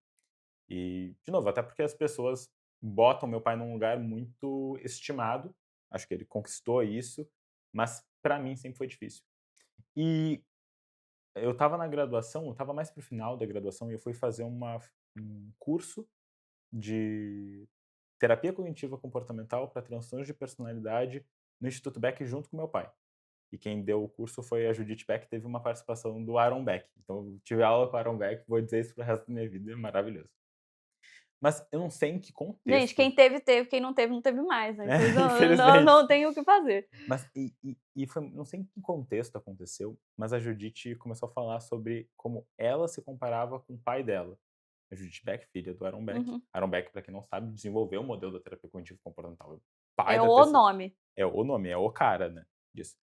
E, de novo, até porque as pessoas botam meu pai num lugar muito estimado, acho que ele conquistou isso, mas para mim sempre foi difícil. E eu estava na graduação, eu estava mais para o final da graduação e eu fui fazer um curso de terapia cognitiva comportamental para transtornos de personalidade no Instituto Beck junto com meu pai. E quem deu o curso foi a Judith Beck, teve uma participação do Aaron Beck. Então eu tive aula com o Aaron Beck, vou dizer isso pro resto da minha vida, é maravilhoso. Mas eu não sei em que Gente, contexto, quem teve, teve, quem não teve, não teve mais, né, vocês infelizmente. não tem o que fazer. Mas foi, não sei em que contexto aconteceu, mas a Judith começou a falar sobre como ela se comparava com o pai dela. A Judith Beck, filha do Aaron Beck. Uhum. Aaron Beck, para quem não sabe, desenvolveu o modelo da terapia cognitivo comportamental. O pai É da o TCC. nome. É o nome, é o cara, né, disso.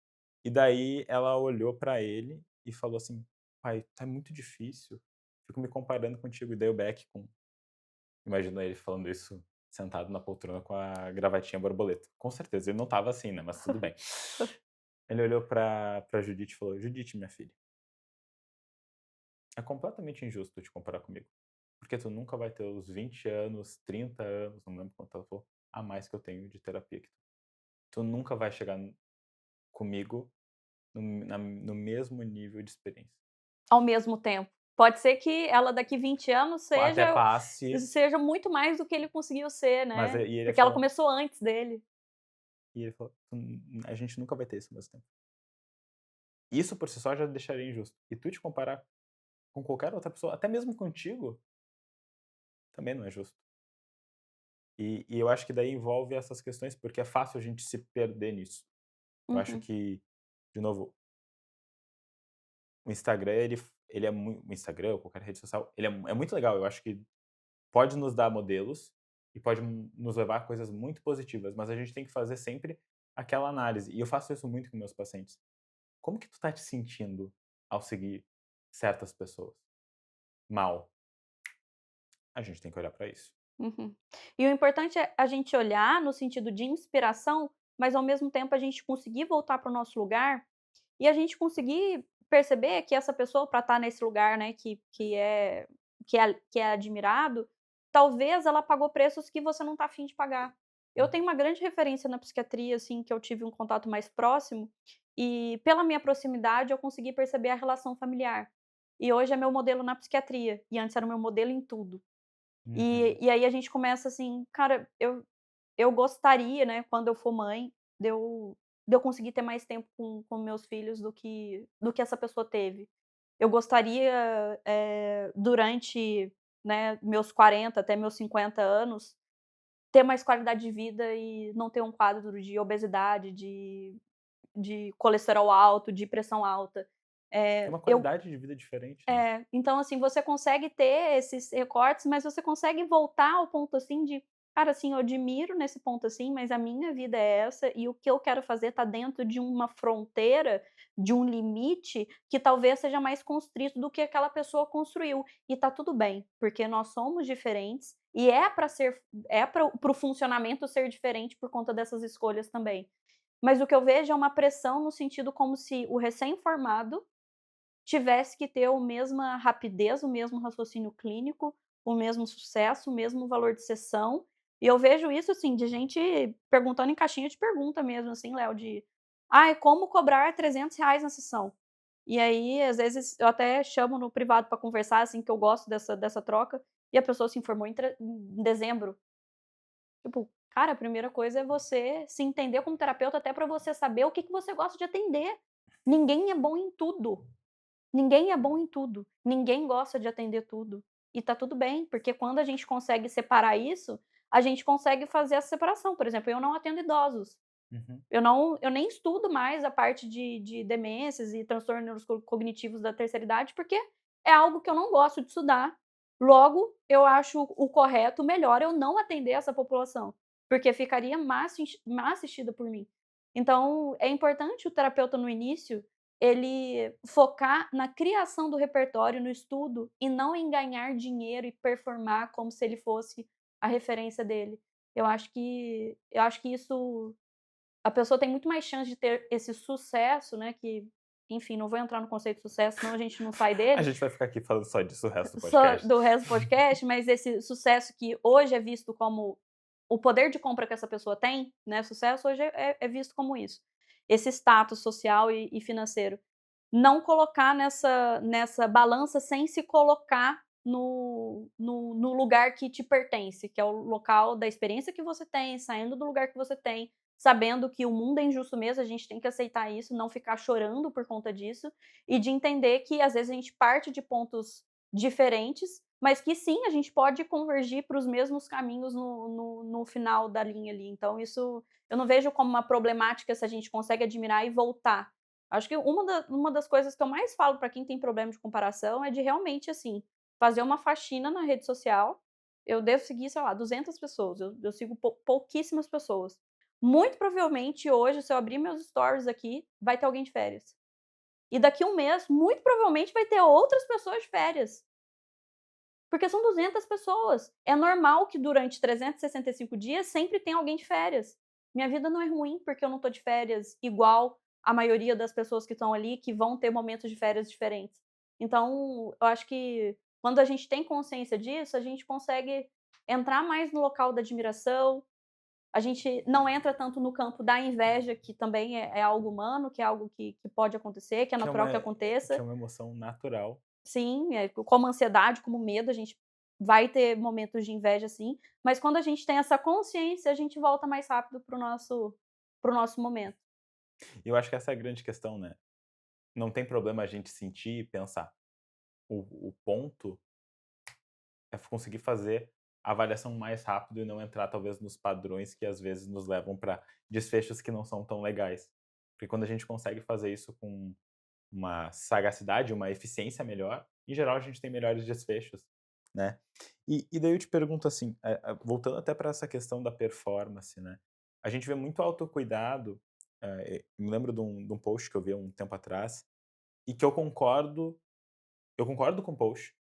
E daí ela olhou pra ele e falou assim: "Pai, tá muito difícil, fico me comparando contigo". E daí o Beck imagino ele falando isso sentado na poltrona com a gravatinha borboleta. Com certeza ele não estava assim, né, mas tudo bem. Ele olhou pra Judith e falou: "Judith, minha filha, é completamente injusto tu te comparar comigo, porque tu nunca vai ter os 20 anos, 30 anos", não lembro quanto ela falou, "a mais que eu tenho de terapia que tu. Tu nunca vai chegar comigo no mesmo nível de experiência". Ao mesmo tempo. Pode ser que ela daqui 20 anos Até seja passe, seja muito mais do que ele conseguiu ser, mas né, e ele porque ela falou começou antes dele. e ele falou: a gente nunca vai ter isso ao mesmo tempo". Isso por si só já deixaria injusto. E tu te comparar com qualquer outra pessoa, até mesmo contigo, também não é justo. E eu acho que daí envolve essas questões, porque é fácil a gente se perder nisso. Eu acho Uhum, que, de novo, o Instagram ele é muito, o Instagram ou qualquer rede social, é muito legal, eu acho que pode nos dar modelos e pode nos levar a coisas muito positivas, mas a gente tem que fazer sempre aquela análise, e eu faço isso muito com meus pacientes. Como que tu tá te sentindo ao seguir certas pessoas? Mal. A gente tem que olhar pra isso. uhum. E o importante é a gente olhar no sentido de inspiração, mas ao mesmo tempo a gente conseguir voltar para o nosso lugar e a gente conseguir perceber que essa pessoa para estar nesse lugar, né, que é admirado, talvez ela pagou preços que você não está afim de pagar. Eu Hum, tenho uma grande referência na psiquiatria, assim, que eu tive um contato mais próximo, e pela minha proximidade eu consegui perceber a relação familiar. E hoje é meu modelo na psiquiatria, e antes era o meu modelo em tudo. uhum. E aí a gente começa assim: "Cara, eu gostaria, né, quando eu for mãe, de eu conseguir ter mais tempo com meus filhos do que essa pessoa teve. Eu gostaria, durante, né, meus 40 até meus 50 anos, ter mais qualidade de vida e não ter um quadro de obesidade, de colesterol alto, de pressão alta". Tem uma Eu qualidade de vida diferente, né. então assim, você consegue ter esses recortes, mas você consegue voltar ao ponto, assim, de: "Cara, assim, eu admiro nesse ponto, assim, mas a minha vida é essa e o que eu quero fazer tá dentro de uma fronteira, de um limite que talvez seja mais constrito do que aquela pessoa construiu". E tá tudo bem, porque nós somos diferentes e para o funcionamento ser diferente por conta dessas escolhas também. Mas o que eu vejo é uma pressão no sentido como se o recém-formado tivesse que ter a mesma rapidez, o mesmo raciocínio clínico, o mesmo sucesso, o mesmo valor de sessão. E eu vejo isso, assim, de gente perguntando em caixinha de pergunta mesmo, assim, Léo, de: "Ai, como cobrar R$ 300 na sessão?". E aí, às vezes, eu até chamo no privado para conversar, assim, que eu gosto dessa troca, e a pessoa se informou em dezembro. Tipo, cara, a primeira coisa é você se entender como terapeuta, até para você saber o que que você gosta de atender. Ninguém é bom em tudo. Ninguém é bom em tudo, ninguém gosta de atender tudo. E tá tudo bem, porque quando a gente consegue separar isso, a gente consegue fazer essa separação. Por exemplo, eu não atendo idosos, Uhum. eu nem estudo mais a parte de demências e transtornos cognitivos da terceira idade, porque é algo que eu não gosto de estudar. Logo, eu acho o correto, o melhor eu não atender essa população, porque ficaria má assistida por mim. Então, é importante o terapeuta no início, ele focar na criação do repertório, no estudo, e não em ganhar dinheiro e performar como se ele fosse a referência dele. Eu acho que isso a pessoa tem muito mais chance de ter esse sucesso, né, que, enfim, não vou entrar no conceito de sucesso, senão a gente não sai A dele, gente vai ficar aqui falando só disso o resto do só podcast. do resto do podcast, mas esse sucesso que hoje é visto como o poder de compra que essa pessoa tem, né, sucesso hoje é visto como isso. Esse status social e financeiro. Não colocar nessa balança sem se colocar no lugar que te pertence, que é o local da experiência que você tem, saindo do lugar que você tem, sabendo que o mundo é injusto mesmo, a gente tem que aceitar isso, não ficar chorando por conta disso, e de entender que às vezes a gente parte de pontos diferentes, mas que sim, a gente pode convergir para os mesmos caminhos no final da linha ali. Então isso eu não vejo como uma problemática se a gente consegue admirar e voltar. Acho que uma das coisas que eu mais falo para quem tem problema de comparação é de realmente, assim, fazer uma faxina na rede social. Eu devo seguir, sei lá, 200 pessoas, eu sigo pouquíssimas pessoas. Muito provavelmente hoje, se eu abrir meus stories aqui, vai ter alguém de férias. E daqui um mês, muito provavelmente vai ter outras pessoas de férias, porque são 200 pessoas. É normal que durante 365 dias sempre tem alguém de férias. Minha vida não é ruim porque eu não tô de férias igual a maioria das pessoas que estão ali, que vão ter momentos de férias diferentes. Então, eu acho que quando a gente tem consciência disso, a gente consegue entrar mais no local da admiração, a gente não entra tanto no campo da inveja, que também é algo humano, que é algo que pode acontecer, que é Que é natural uma que que é aconteça. uma emoção natural. sim, como ansiedade, como medo, a gente vai ter momentos de inveja sim, mas quando a gente tem essa consciência, a gente volta mais rápido para o nosso momento. E eu acho que essa é a grande questão, né. Não tem problema a gente sentir e pensar. O ponto é conseguir fazer a avaliação mais rápido e não entrar talvez nos padrões que às vezes nos levam para desfechos que não são tão legais. Porque quando a gente consegue fazer isso com uma sagacidade, uma eficiência melhor, em geral a gente tem melhores desfechos, né. E daí eu te pergunto assim, voltando até para essa questão da performance, né, a gente vê muito autocuidado, me lembro de um post que eu vi há um tempo atrás, e que eu concordo com o post,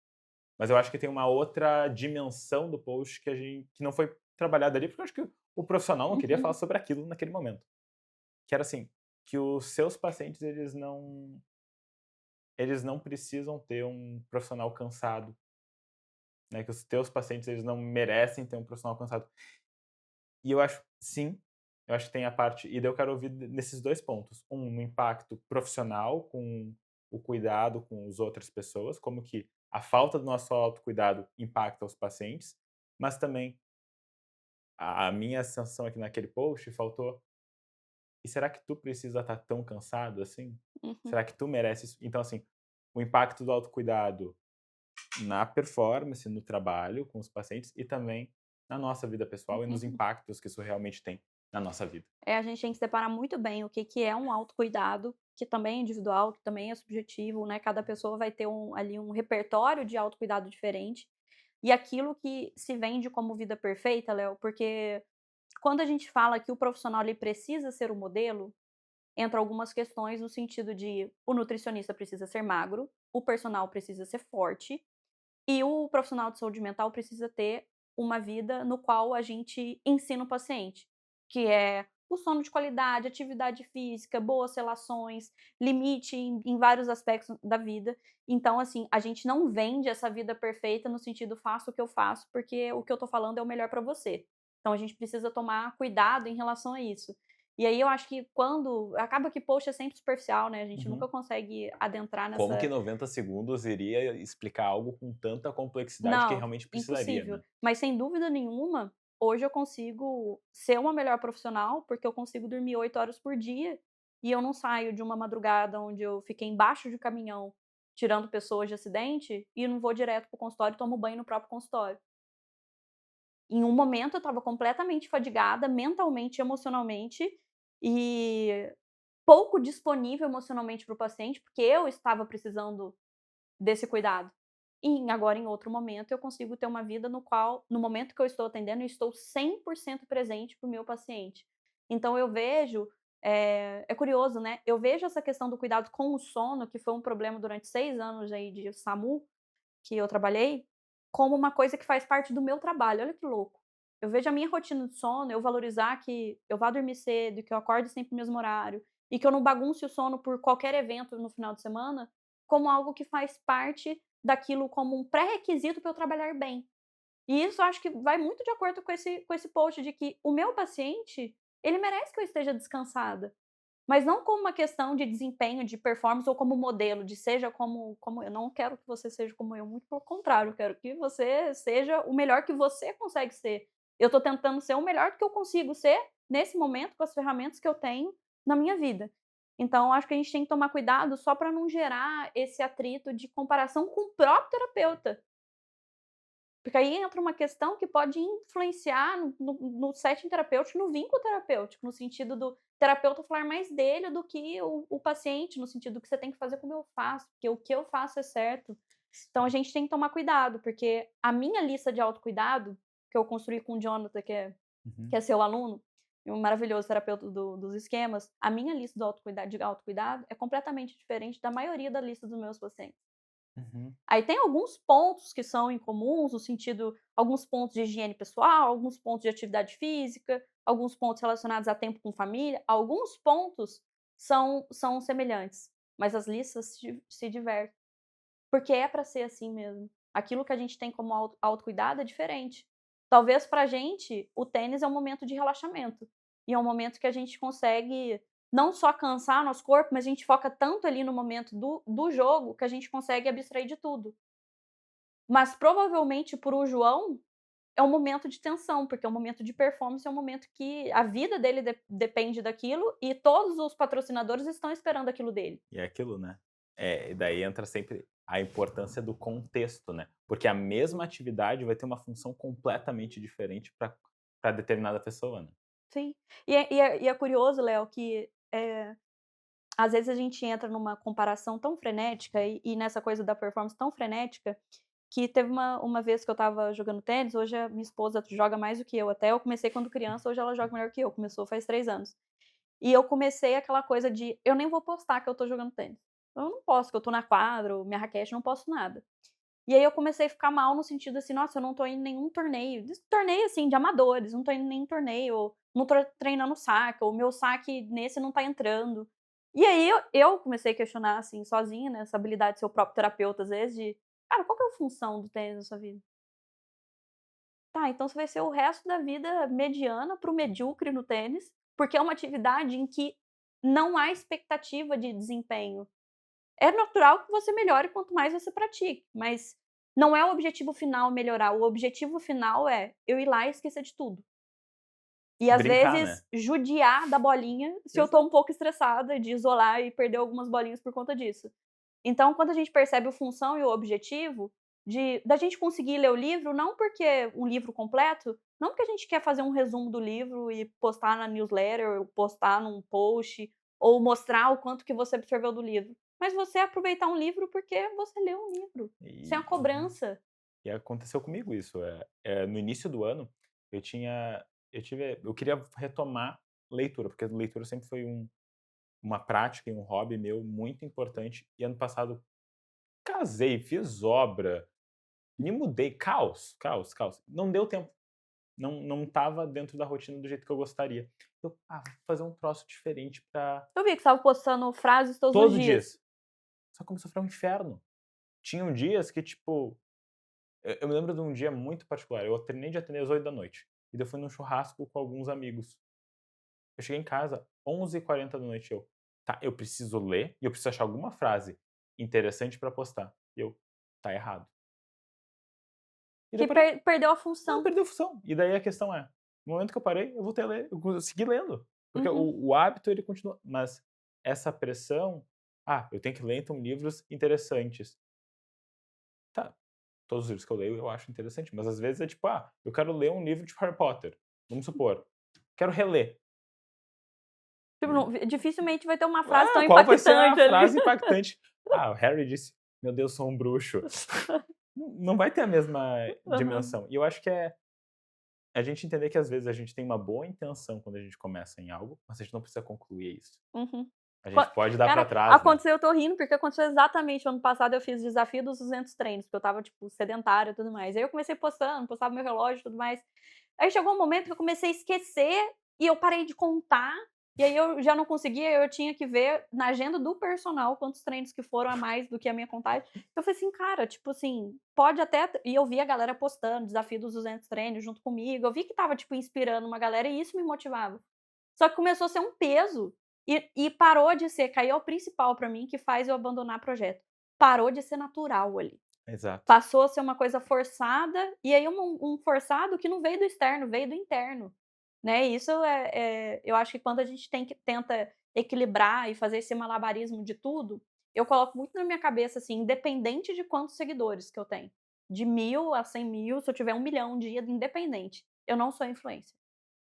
mas eu acho que tem uma outra dimensão do post que não foi trabalhada ali, porque eu acho que o profissional não queria falar Uhum, sobre aquilo naquele momento. Que era assim, que os seus pacientes eles não precisam ter um profissional cansado, né, que os teus pacientes eles não merecem ter um profissional cansado. E eu acho sim, eu acho que tem a parte e daí eu quero ouvir nesses 2 pontos, no impacto profissional com o cuidado com as outras pessoas, como que a falta do nosso autocuidado impacta os pacientes, mas também a minha sensação aqui naquele post faltou: "E será que tu precisa estar tão cansado assim? uhum, Será que tu merece isso?" Então assim, o impacto do autocuidado na performance, no trabalho com os pacientes e também na nossa vida pessoal e nos uhum. impactos que isso realmente tem na nossa vida. A gente tem que separar muito bem o que que é um autocuidado, que também é individual, que também é subjetivo, né, cada pessoa vai ter ali um repertório de autocuidado diferente, e aquilo que se vende como vida perfeita, Léo, porque quando a gente fala que o profissional ele precisa ser o modelo, entra algumas questões no sentido de o nutricionista precisa ser magro, o personal precisa ser forte, e o profissional de saúde mental precisa ter uma vida no qual a gente ensina o paciente, que é o sono de qualidade, atividade física, boas relações, limite em vários aspectos da vida. Então, assim, a gente não vende essa vida perfeita no sentido faça o que eu faço, porque o que eu tô falando é o melhor para você. Então a gente precisa tomar cuidado em relação a isso. E aí eu acho que quando acaba que post é sempre superficial, né, a gente nunca Uhum. consegue adentrar Como que nessa. 90 segundos iria explicar algo com tanta complexidade que Não, realmente precisaria, impossível. né? Mas sem dúvida nenhuma, hoje eu consigo ser uma melhor profissional, porque eu consigo dormir 8 horas por dia, e eu não saio de uma madrugada onde eu fiquei embaixo de caminhão tirando pessoas de acidente, e não vou direto para o consultório e tomo banho no próprio consultório. Em um momento eu estava completamente fadigada, mentalmente e emocionalmente, e pouco disponível emocionalmente para o paciente, porque eu estava precisando desse cuidado. E agora em outro momento eu consigo ter uma vida no qual, no momento que eu estou atendendo, eu estou 100% presente para o meu paciente. Então eu vejo, é curioso, né, eu vejo essa questão do cuidado com o sono, que foi um problema durante 6 anos aí de SAMU, que eu trabalhei, como uma coisa que faz parte do meu trabalho, olha que louco. Eu vejo a minha rotina de sono, eu valorizar que eu vá dormir cedo, que eu acorde sempre no mesmo horário, e que eu não bagunce o sono por qualquer evento no final de semana, como algo que faz parte daquilo como um pré-requisito para eu trabalhar bem. E isso eu acho que vai muito de acordo com esse post de que o meu paciente, ele merece que eu esteja descansada. Mas não como uma questão de desempenho, de performance ou como modelo, de seja como eu. Não quero que você seja como eu, muito pelo contrário, eu quero que você seja o melhor que você consegue ser. Eu estou tentando ser o melhor que eu consigo ser, nesse momento, com as ferramentas que eu tenho na minha vida. Então acho que a gente tem que tomar cuidado só para não gerar esse atrito de comparação com o próprio terapeuta. Porque aí entra uma questão que pode influenciar no setting terapêutico, no vínculo terapêutico, no sentido do terapeuta falar mais dele do que o paciente, no sentido do que você tem que fazer como eu faço, porque o que eu faço é certo. Então a gente tem que tomar cuidado, porque a minha lista de autocuidado, que eu construí com o Jonathan, que Uhum, é seu aluno, e um maravilhoso terapeuta dos esquemas, a minha lista do autocuidado é completamente diferente da maioria da lista dos meus pacientes. uhum, Aí tem alguns pontos que são incomuns, no sentido alguns pontos de higiene pessoal, alguns pontos de atividade física, alguns pontos relacionados a tempo com família, alguns pontos são semelhantes, mas as listas se divertem, porque é para ser assim mesmo. Aquilo que a gente tem como autocuidado é diferente. Talvez pra gente o tênis é um momento de relaxamento, e é um momento que a gente consegue não só cansar nosso corpo, mas a gente foca tanto ali no momento do jogo que a gente consegue abstrair de tudo. Mas provavelmente para o João é um momento de tensão, porque é um momento de performance, é um momento que a vida dele depende daquilo e todos os patrocinadores estão esperando aquilo dele. E é aquilo, né. E daí entra sempre a importância do contexto, né, porque a mesma atividade vai ter uma função completamente diferente para determinada pessoa, né. Sim. E é curioso, Léo, que, às vezes a gente entra numa comparação tão frenética e nessa coisa da performance tão frenética, que teve uma vez que eu estava jogando tênis, hoje a minha esposa joga mais do que eu até, eu comecei quando criança, hoje ela joga melhor que eu, começou faz 3 anos. E eu comecei aquela coisa de: "Eu nem vou postar que eu tô jogando tênis". Eu não posto que eu tô na quadra ou minha raquete, não posto nada. E aí eu comecei a ficar mal no sentido assim: "Nossa, eu não tô indo em nenhum torneio", torneio, assim, de amadores, não tô indo em nenhum torneio, ou não tô treinando saque, ou o meu saque nesse não tá entrando. E aí eu comecei a questionar, assim, sozinha, né, essa habilidade de ser o próprio terapeuta, às vezes, de: "Cara, qual que é a função do tênis na sua vida?". Tá, então você vai ser o resto da vida mediana para o medíocre no tênis, porque é uma atividade em que não há expectativa de desempenho. É natural que você melhore quanto mais você pratique, mas não é o objetivo final melhorar, o objetivo final é eu ir lá e esquecer de tudo. E às Brincar, né. vezes judiar da bolinha se eu tô Exato. um pouco estressada, de isolar e perder algumas bolinhas por conta disso. Então, quando a gente percebe a função e o objetivo da gente conseguir ler o livro, não porque um livro completo, não porque a gente quer fazer um resumo do livro e postar na newsletter, ou postar num post, ou mostrar o quanto que você absorveu do livro, mas você aproveitar um livro porque você leu um livro, sem a E cobrança. e aconteceu comigo isso, no início do ano, eu tinha eu queria retomar leitura, porque leitura sempre foi uma prática e um hobby meu muito importante, e ano passado casei, fiz obra, me mudei, caos, caos, caos. Não deu tempo, não estava dentro da rotina do jeito que eu gostaria. Eu: "Ah, vou fazer um troço diferente pra Eu vi que você estava postando frases todos os todos os dias. dias". Só começou a ficar um inferno. Tinham dias que, tipo, eu me lembro de um dia muito particular, eu terminei de atender às 8 da noite e daí eu fui num churrasco com alguns amigos. Eu cheguei em casa 11h40 eu: "Tá, eu preciso ler e eu preciso achar alguma frase interessante pra postar". E eu: "Tá errado". E daí Que eu parei. perdeu a Não, função. perdeu a função. E daí a questão é, no momento que eu parei, eu voltei a ler, eu segui lendo, porque Uhum. o hábito ele continua, mas essa pressão: "Ah, eu tenho que ler então livros interessantes". Tá, todos os livros que eu leio eu acho interessante, mas às vezes é tipo: "Ah, eu quero ler um livro de Harry Potter", vamos supor, quero reler. Tipo, não dificilmente vai ter uma frase tão Qual vai ser a impactante ali. frase impactante? "Ah, o Harry disse: 'Meu Deus, sou um bruxo'". Não vai ter a mesma Aham. dimensão. E eu acho que é a gente entender que às vezes a gente tem uma boa intenção quando a gente começa em algo, mas a gente não precisa concluir isso. Uhum. A Qua gente pode dar pra Cara, trás, né. aconteceu, eu tô rindo, porque aconteceu exatamente ano passado, eu fiz o desafio dos 200 treinos, porque eu estava, tipo, sedentária e tudo mais. Aí eu comecei postando, postava meu relógio e tudo mais. Aí chegou um momento que eu comecei a esquecer e eu parei de contar, e aí eu já não conseguia, eu tinha que ver na agenda do personal quantos treinos que foram a mais do que a minha contagem. Eu falei assim: "Cara, tipo assim, pode até", e eu vi a galera postando desafio dos 200 treinos junto comigo, eu vi que estava, tipo, inspirando uma galera e isso me motivava. Só que começou a ser um peso e parou de ser, que aí é o principal pra mim que faz eu abandonar projeto. Parou de ser natural ali. Exato. Passou a ser uma coisa forçada, e aí um forçado que não veio do externo, veio do interno, né. Isso eu acho que quando a gente tenta equilibrar e fazer esse malabarismo de tudo, eu coloco muito na minha cabeça, assim, independente de quantos seguidores que eu tenho, de 1000 a 100.000, se eu tiver 1.000.000 um dia, independente, eu não sou influencer.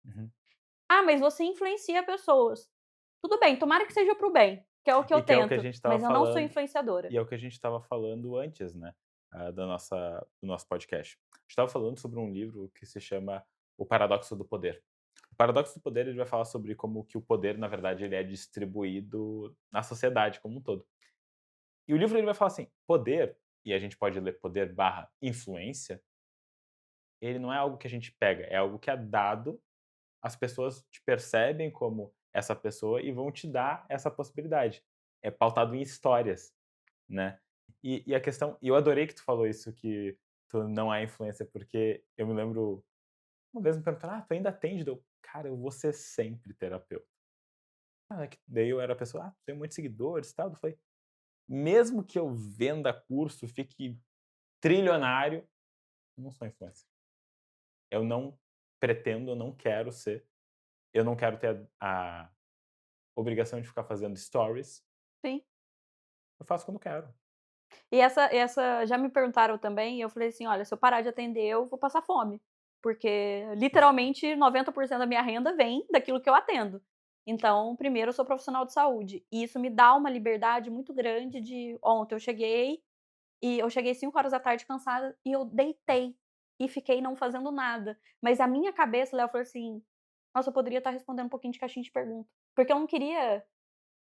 Uhum. "Ah, mas você influencia pessoas". Tudo bem, tomara que seja para o bem, que é o que eu E que é o que a tento, gente estava mas eu não sou falando influenciadora. e é o que a gente estava falando antes, né, do nosso podcast. A gente estava falando sobre um livro que se chama O Paradoxo do Poder. O Paradoxo do Poder, ele vai falar sobre como que o poder, na verdade, ele é distribuído na sociedade como um todo. E o livro ele vai falar assim: poder, e a gente pode ler poder/influência, ele não é algo que a gente pega, é algo que é dado, as pessoas te percebem como essa pessoa e vão te dar essa possibilidade. É pautado em histórias, né. E a questão e eu adorei que tu falou isso, que tu não é influencer, porque eu me lembro uma vez me perguntaram: "Ah, tu ainda atende?" Cara, eu vou ser sempre terapeuta. Daí eu era a pessoa: "Ah, tem muitos seguidores e tal", eu falei: "Mesmo que eu venda curso, fique trilionário, eu não sou influencer. Eu não pretendo, eu não quero ser, eu não quero ter a obrigação de ficar fazendo stories, Sim. eu faço quando quero". E essa já me perguntaram também, e eu falei assim: "Olha, se eu parar de atender, eu vou passar fome", porque literalmente 90% da minha renda vem daquilo que eu atendo. Então, primeiro, eu sou profissional de saúde, e isso me dá uma liberdade muito grande de ontem eu cheguei 5 horas da tarde cansada e eu deitei e fiquei não fazendo nada. Mas a minha cabeça, Léo, falou assim: "Nossa, eu poderia estar respondendo um pouquinho de caixinha de pergunta", porque eu não queria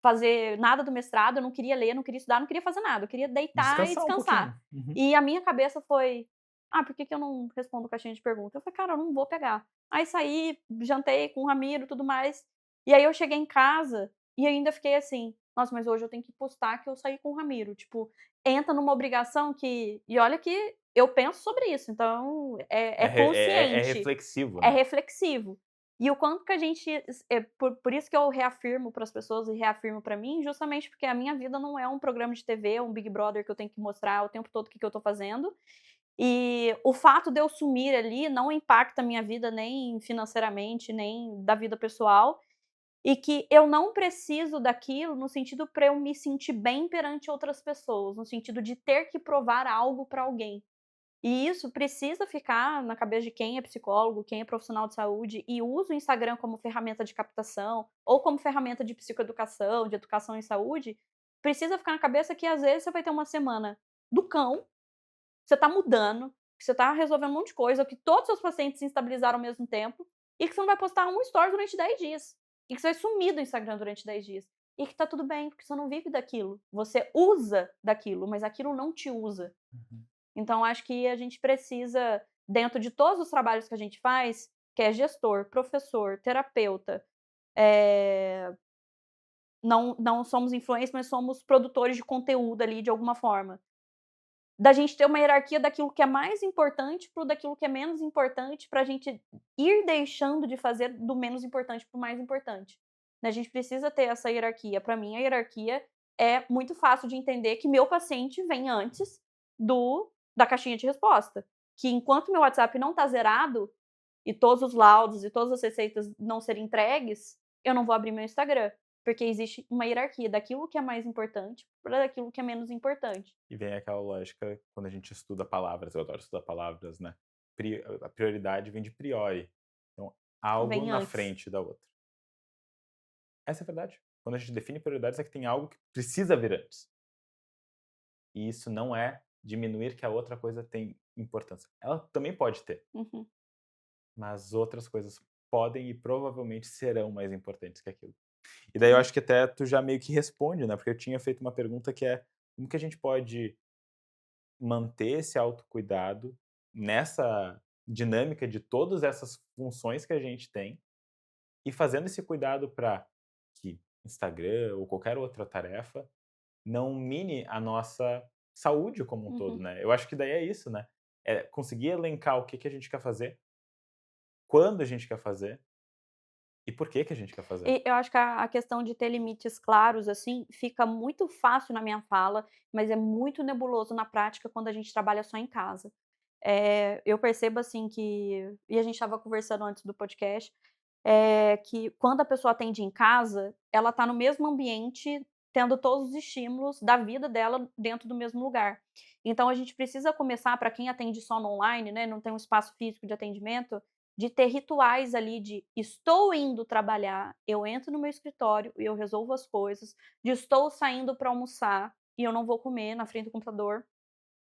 fazer nada do mestrado, eu não queria ler, não queria estudar, não queria fazer nada, eu queria deitar e Descansar um descansar. pouquinho. Uhum. E a minha cabeça foi: "Ah, por que que eu não respondo caixinha de pergunta?". Eu falei: "Cara, eu não vou pegar". Aí saí, jantei com o Ramiro, tudo mais, e aí eu cheguei em casa e ainda fiquei assim: "Nossa, mas hoje eu tenho que postar que eu saí com o Ramiro", tipo, entra numa obrigação que e olha que eu penso sobre isso, então é É consciente. reflexivo, É né. reflexivo. E o quanto que a gente por isso que eu reafirmo para as pessoas e reafirmo para mim, justamente porque a minha vida não é um programa de TV, um Big Brother que eu tenho que mostrar o tempo todo o que que eu tô fazendo, e o fato de eu sumir ali não impacta a minha vida nem financeiramente, nem da vida pessoal, e que eu não preciso daquilo no sentido para eu me sentir bem perante outras pessoas, no sentido de ter que provar algo para alguém. E isso precisa ficar na cabeça de quem é psicólogo, quem é profissional de saúde e usa o Instagram como ferramenta de captação ou como ferramenta de psicoeducação, de educação em saúde, precisa ficar na cabeça que às vezes você vai ter uma semana do cão, você tá mudando, que você tá resolvendo um monte de coisa, que todos os seus pacientes se estabilizaram ao mesmo tempo e que você não vai postar um story durante 10 dias. E que você vai sumir do Instagram durante 10 dias. E que tá tudo bem, porque você não vive daquilo. Você usa daquilo, mas aquilo não te usa. Uhum. Então acho que a gente precisa, dentro de todos os trabalhos que a gente faz, que é gestor, professor, terapeuta, eh, não somos influencers, mas somos produtores de conteúdo ali de alguma forma. Da gente ter uma hierarquia daquilo que é mais importante para o daquilo que é menos importante, pra gente ir deixando de fazer do menos importante para o mais importante. Né, a gente precisa ter essa hierarquia. Para mim, a hierarquia é muito fácil de entender que meu paciente vem antes do da caixinha de resposta. Que enquanto meu WhatsApp não está zerado, e todos os laudos e todas as receitas não serem entregues, eu não vou abrir meu Instagram. Porque existe uma hierarquia daquilo que é mais importante para daquilo que é menos importante. E vem aquela lógica quando a gente estuda palavras, eu adoro estudar palavras, né, a prioridade vem de priori, então algo Vem na antes. frente da outra. Essa é a verdade. Quando a gente define prioridades é que tem algo que precisa vir antes. E isso não é diminuir que a outra coisa tem importância. Ela também pode ter, Uhum. mas outras coisas podem e provavelmente serão mais importantes que aquilo. E daí eu Sim. acho que até tu já meio que responde, né, porque eu tinha feito uma pergunta que é: como que a gente pode manter esse autocuidado nessa dinâmica de todas essas funções que a gente tem, e fazendo esse cuidado para que Instagram ou qualquer outra tarefa não mine a nossa saúde como um todo, Uhum. né. Eu acho que daí é isso, né, é conseguir elencar o que que a gente quer fazer, quando a gente quer fazer e por que que a gente quer fazer. E eu acho que a questão de ter limites claros, assim, fica muito fácil na minha fala, mas é muito nebuloso na prática quando a gente trabalha só em casa. Eu percebo, assim, que e a gente estava conversando antes do podcast, que quando a pessoa atende em casa, ela está no mesmo ambiente, tendo todos os estímulos da vida dela dentro do mesmo lugar. Então a gente precisa começar, para quem atende só no online, né, não tem um espaço físico de atendimento, de ter rituais ali de estou indo trabalhar, eu entro no meu escritório e eu resolvo as coisas, de estou saindo para almoçar e eu não vou comer na frente do computador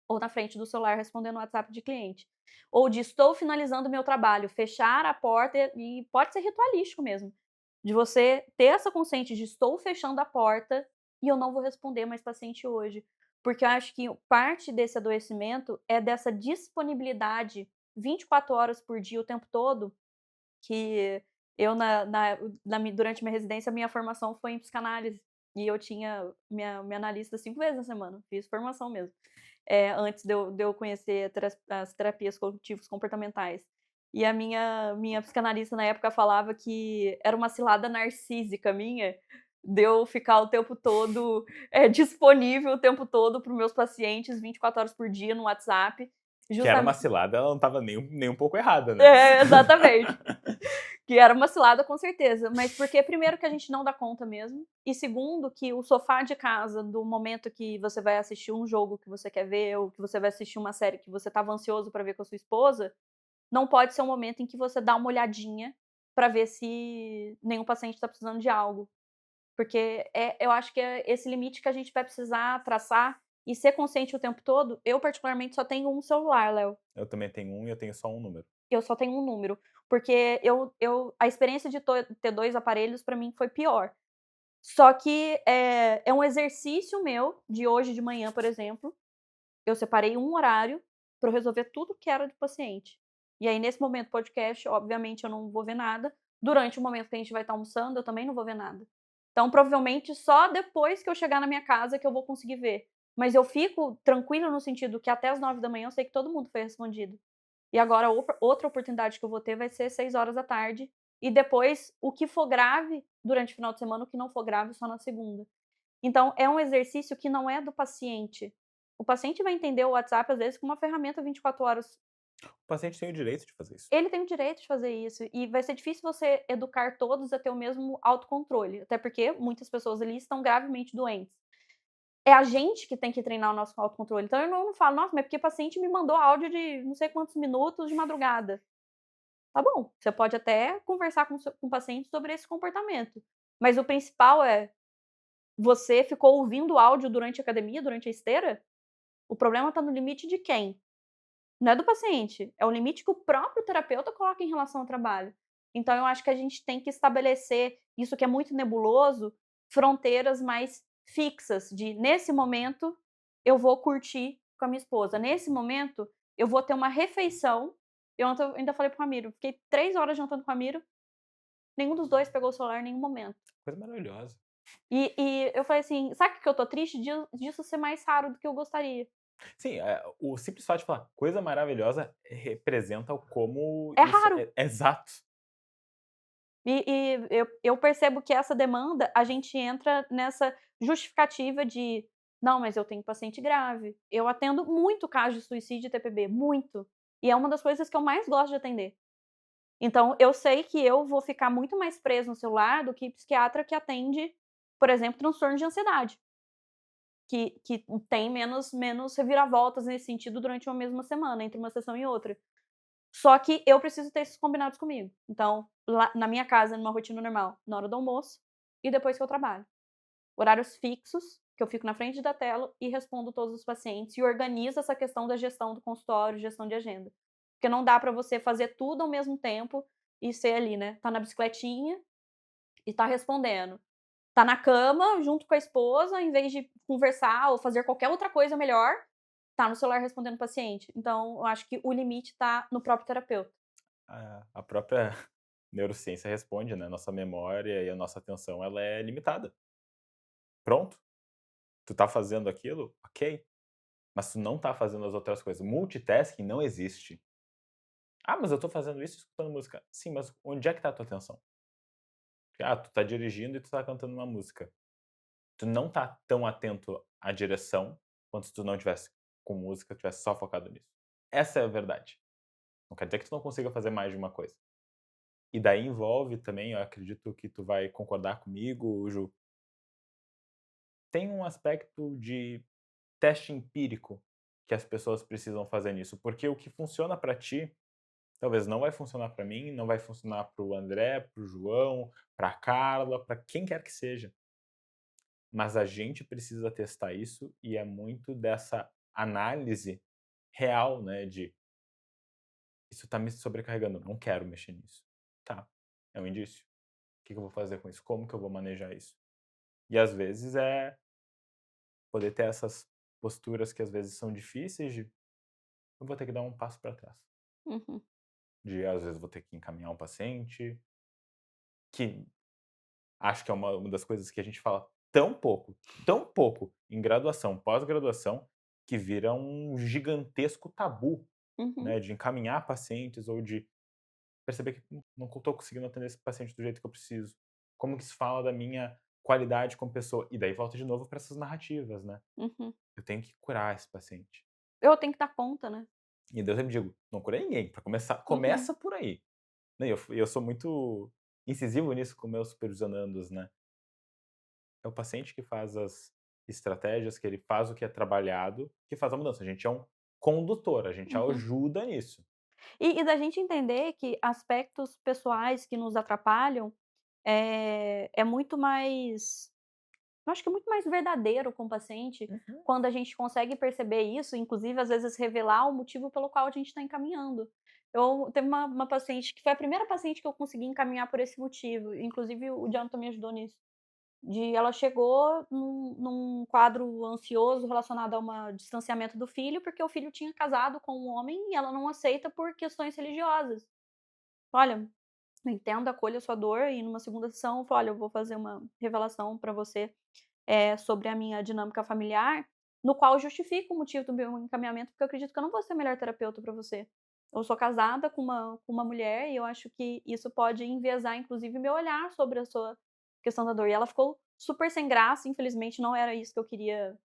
ou na frente do celular respondendo o WhatsApp de cliente. Ou de estou finalizando o meu trabalho, fechar a porta e pode ser ritualístico mesmo. De você ter essa consciência de estou fechando a porta e eu não vou responder mais paciente hoje. Porque eu acho que parte desse adoecimento é dessa disponibilidade 24 horas por dia, o tempo todo, que eu durante minha residência, a minha formação foi em psicanálise. E eu tinha minha analista 5 vezes na semana, fiz formação mesmo, antes de eu conhecer as terapias cognitivos comportamentais. E a minha psicanalista na época falava que era uma cilada narcísica minha, de eu ficar o tempo todo, disponível o tempo todo para os meus pacientes 24 horas por dia no WhatsApp, Que era uma justamente cilada, ela não estava nem um pouco errada, né. é, exatamente. Que era uma cilada com certeza, mas porque primeiro que a gente não dá conta mesmo, e segundo que o sofá de casa, do momento que você vai assistir um jogo que você quer ver, ou que você vai assistir uma série que você estava ansioso pra ver com a sua esposa, não pode ser um momento em que você dá uma olhadinha pra ver se nenhum paciente tá precisando de algo. Porque eu acho que é esse limite que a gente vai precisar traçar e ser consciente o tempo todo. Eu particularmente só tenho um celular, Léo. Eu também tenho um e eu tenho só um número. Eu só tenho um número, porque a experiência de ter 2 aparelhos pra mim foi pior. Só que, é um exercício meu, de hoje de manhã, por exemplo, eu separei um horário pra eu resolver tudo que era do paciente. E aí, nesse momento podcast, obviamente, eu não vou ver nada. Durante o momento que a gente vai estar almoçando, eu também não vou ver nada. Então, provavelmente, só depois que eu chegar na minha casa que eu vou conseguir ver. Mas eu fico tranquila no sentido que até às 9 da manhã eu sei que todo mundo foi respondido. E agora outra oportunidade que eu vou ter vai ser 6 horas da tarde, e depois o que for grave durante o final de semana, o que não for grave só na segunda. Então é um exercício que não é do paciente. O paciente vai entender o WhatsApp, às vezes, como uma ferramenta 24 horas. O paciente tem o direito de fazer isso. Ele tem o direito de fazer isso, e vai ser difícil você educar todos a ter o mesmo autocontrole, até porque muitas pessoas ali estão gravemente doentes. É a gente que tem que treinar o nosso autocontrole. Então eu não falo: "Nossa, mas porque o paciente me mandou áudio de não sei quantos minutos de madrugada". Tá bom, você pode até conversar com o paciente sobre esse comportamento, mas o principal é: você ficou ouvindo o áudio durante a academia, durante a esteira? O problema tá no limite de quem? Não é do paciente, é o limite que o próprio terapeuta coloca em relação ao trabalho. Então eu acho que a gente tem que estabelecer, isso que é muito nebuloso, fronteiras mais fixas de: nesse momento eu vou curtir com a minha esposa, nesse momento eu vou ter uma refeição. Eu ontem eu ainda falei para o Ramiro, fiquei 3 horas jantando com o Ramiro, nenhum dos 2 pegou o celular em nenhum momento. Coisa maravilhosa. E eu falei assim: "Sabe que eu tô triste? Disso ser mais raro do que eu gostaria". Sim, o simples fato de falar coisa maravilhosa representa o como É isso raro. é exato. Eu percebo que essa demanda, a gente entra nessa justificativa de: "Não, mas eu tenho paciente grave". Eu atendo muito caso de suicídio e TPB, muito. E é uma das coisas que eu mais gosto de atender. Então eu sei que eu vou ficar muito mais preso no celular do que psiquiatra que atende, por exemplo, transtorno de ansiedade, que tem menos reviravoltas nesse sentido durante uma mesma semana, entre uma sessão e outra. Só que eu preciso ter esses combinados comigo. Então, lá na minha casa, numa rotina normal, na hora do almoço e depois que eu trabalho. Horários fixos, que eu fico na frente da tela e respondo todos os pacientes e organizo essa questão da gestão do consultório, gestão de agenda. Porque não dá pra você fazer tudo ao mesmo tempo e ser ali, né, tá na bicicletinha e tá respondendo. Tá na cama junto com a esposa, em vez de conversar ou fazer qualquer outra coisa melhor, tá no celular respondendo o paciente. Então, eu acho que o limite tá no próprio terapeuta. A própria neurociência responde, né, nossa memória e a nossa atenção, ela é limitada. Pronto, tu tá fazendo aquilo, ok, mas tu não tá fazendo as outras coisas. Multitasking não existe. "Ah, mas eu tô fazendo isso escutando música". Sim, mas onde é que tá a tua atenção? Tu tá dirigindo e tu tá cantando uma música. Tu não tá tão atento à direção quanto se tu não tivesse com música, tivesse só focado nisso. Essa é a verdade. Não quer dizer que tu não consiga fazer mais de uma coisa. E daí envolve também, eu acredito que tu vai concordar comigo, Ju, tem um aspecto de teste empírico que as pessoas precisam fazer nisso, porque o que funciona pra ti, talvez não vai funcionar pra mim, não vai funcionar para o André, para o João, pra Carla, pra quem quer que seja. Mas a gente precisa testar isso e é muito dessa análise real, né, de isso tá me sobrecarregando, não quero mexer nisso. Tá, é um indício. O que que eu vou fazer com isso? Como que eu vou manejar isso? E às vezes é poder ter essas posturas que às vezes são difíceis de eu vou ter que dar um passo para trás. Uhum, De às vezes vou ter que encaminhar um paciente, que acho que é uma das coisas que a gente fala tão pouco em graduação, pós-graduação, que vira um gigantesco tabu, uhum. né, de encaminhar pacientes ou de perceber que não estou conseguindo atender esse paciente do jeito que eu preciso. Como que isso fala da minha qualidade como pessoa? E daí volta de novo para essas narrativas, né. Uhum. Eu tenho que curar esse paciente. Eu tenho que dar conta, né. E daí eu sempre digo: "Não curei ninguém, para começar Uhum, começa por aí". Né, eu sou muito incisivo nisso com meus supervisionandos, né. É o paciente que faz as estratégias, que ele faz o que é trabalhado, que faz a mudança. A gente é um condutor, a gente uhum. ajuda nisso. E da gente entender que aspectos pessoais que nos atrapalham, é muito mais eu acho que é muito mais verdadeiro com o paciente, Uhum. quando a gente consegue perceber isso, inclusive, às vezes, revelar o motivo pelo qual a gente está encaminhando. Eu teve uma paciente que foi a primeira paciente que eu consegui encaminhar por esse motivo, inclusive o Jonathan me ajudou nisso. Ela chegou num quadro ansioso relacionado a um distanciamento do filho, porque o filho tinha casado com um homem e ela não aceita por questões religiosas. "Olha, eu entendo, acolho a sua dor", e numa segunda sessão eu falei: "Olha, eu vou fazer uma revelação para você, sobre a minha dinâmica familiar, no qual eu justifico o motivo do meu encaminhamento, porque eu acredito que eu não vou ser a melhor terapeuta para você. Eu sou casada com uma mulher e eu acho que isso pode enviesar, inclusive, meu olhar sobre a sua questão da dor". E ela ficou super sem graça, infelizmente não era isso que eu queria,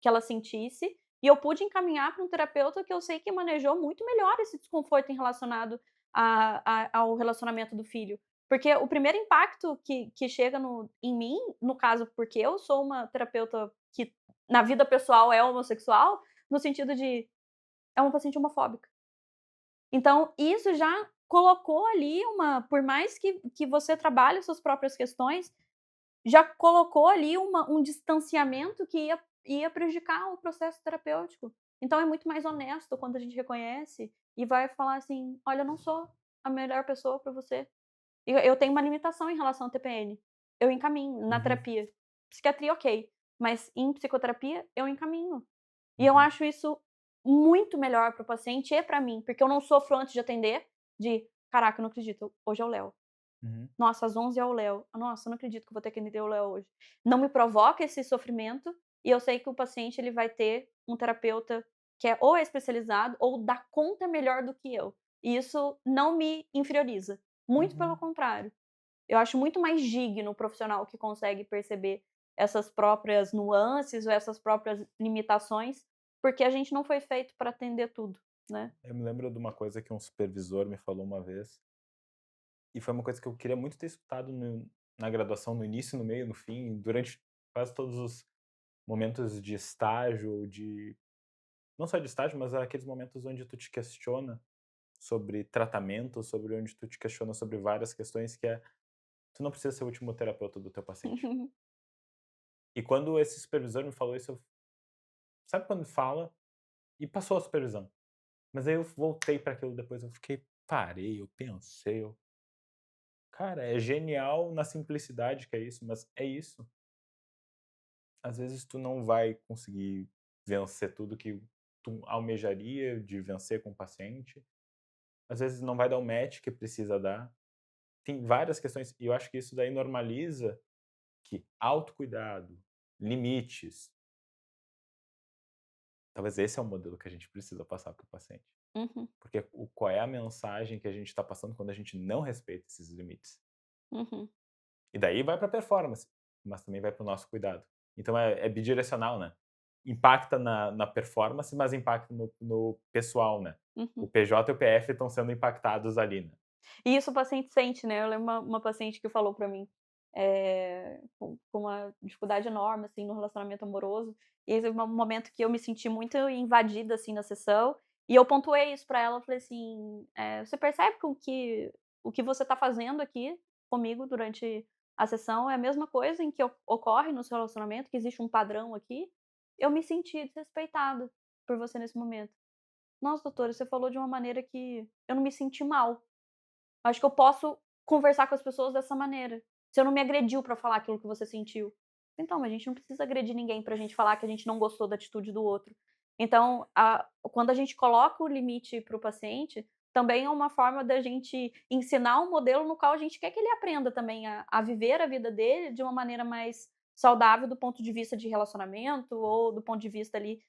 que ela sentisse, e eu pude encaminhar para um terapeuta que eu sei que manejou muito melhor esse desconforto em relacionado ao relacionamento do filho. Porque o primeiro impacto que chega em mim, no caso, porque eu sou uma terapeuta que na vida pessoal é homossexual, no sentido de é uma paciente homofóbica. Então isso já colocou ali por mais que você trabalhe as suas próprias questões, já colocou ali um distanciamento que ia prejudicar o processo terapêutico. Então é muito mais honesto quando a gente reconhece e vai falar assim: "Olha, eu não sou a melhor pessoa para você. E eu tenho uma limitação em relação ao TPN. Eu encaminho na Uhum, terapia. Psiquiatria, ok, mas em psicoterapia eu encaminho". E eu uhum, acho isso muito melhor para o paciente e para mim, porque eu não sofro antes de atender de: "Caraca, eu não acredito, hoje é o Léo. uhum, Nossa, às 11 é o Léo. Nossa, eu não acredito que eu vou ter que atender o Léo hoje". Não me provoca esse sofrimento e eu sei que o paciente ele vai ter um terapeuta que ou é especializado ou dá conta melhor do que eu. E isso não me inferioriza, muito pelo uhum. contrário. Eu acho muito mais digno o profissional que consegue perceber essas próprias nuances ou essas próprias limitações, porque a gente não foi feito para atender tudo, né. Eu me lembro de uma coisa que um supervisor me falou uma vez, e foi uma coisa que eu queria muito ter escutado na graduação, no início, no meio, no fim, durante quase todos os momentos de estágio ou de não só de estágio, mas aqueles momentos onde tu te questiona sobre tratamento, sobre onde tu te questiona sobre várias questões que é: tu não precisa ser o último terapeuta do teu paciente. E quando esse supervisor me falou isso, eu sabe quando fala e passou a supervisão. Mas aí eu voltei para aquilo depois, eu fiquei parei, eu pensei, eu cara, é genial na simplicidade que é isso, mas é isso. Às vezes tu não vai conseguir vencer tudo que tu almejaria de vencer com o paciente, às vezes não vai dar o match que precisa dar. Tem várias questões, e eu acho que isso daí normaliza que autocuidado, limites, talvez esse é o modelo que a gente precisa passar para o paciente. Uhum, Porque qual é a mensagem que a gente está passando quando a gente não respeita esses limites? uhum, E daí vai para a performance, mas também vai para o nosso cuidado. Então é bidirecional, né. Impacta na performance, mas impacta no pessoal, né. O uhum. PJ e o PF estão sendo impactados ali, né. E isso o paciente sente, né. Eu lembro uma paciente que falou pra mim, com uma dificuldade enorme, assim, no relacionamento amoroso, e aí teve um momento que eu me senti muito invadida, assim, na sessão, e eu pontuei isso pra ela, eu falei assim: "Você percebe que o que você tá fazendo aqui comigo durante a sessão é a mesma coisa em que ocorre no seu relacionamento, que existe um padrão aqui? Eu me senti desrespeitada por você nesse momento". "Nossa, doutora, você falou de uma maneira que eu não me senti mal". Acho que eu posso conversar com as pessoas dessa maneira. Você não me agrediu pra falar aquilo que você sentiu. Então, mas a gente não precisa agredir ninguém pra gente falar que a gente não gostou da atitude do outro. Então, quando a gente coloca o limite para o paciente, também é uma forma da gente ensinar um modelo no qual a gente quer que ele aprenda também a viver a vida dele de uma maneira mais saudável do ponto de vista de relacionamento ou do ponto de vista ali,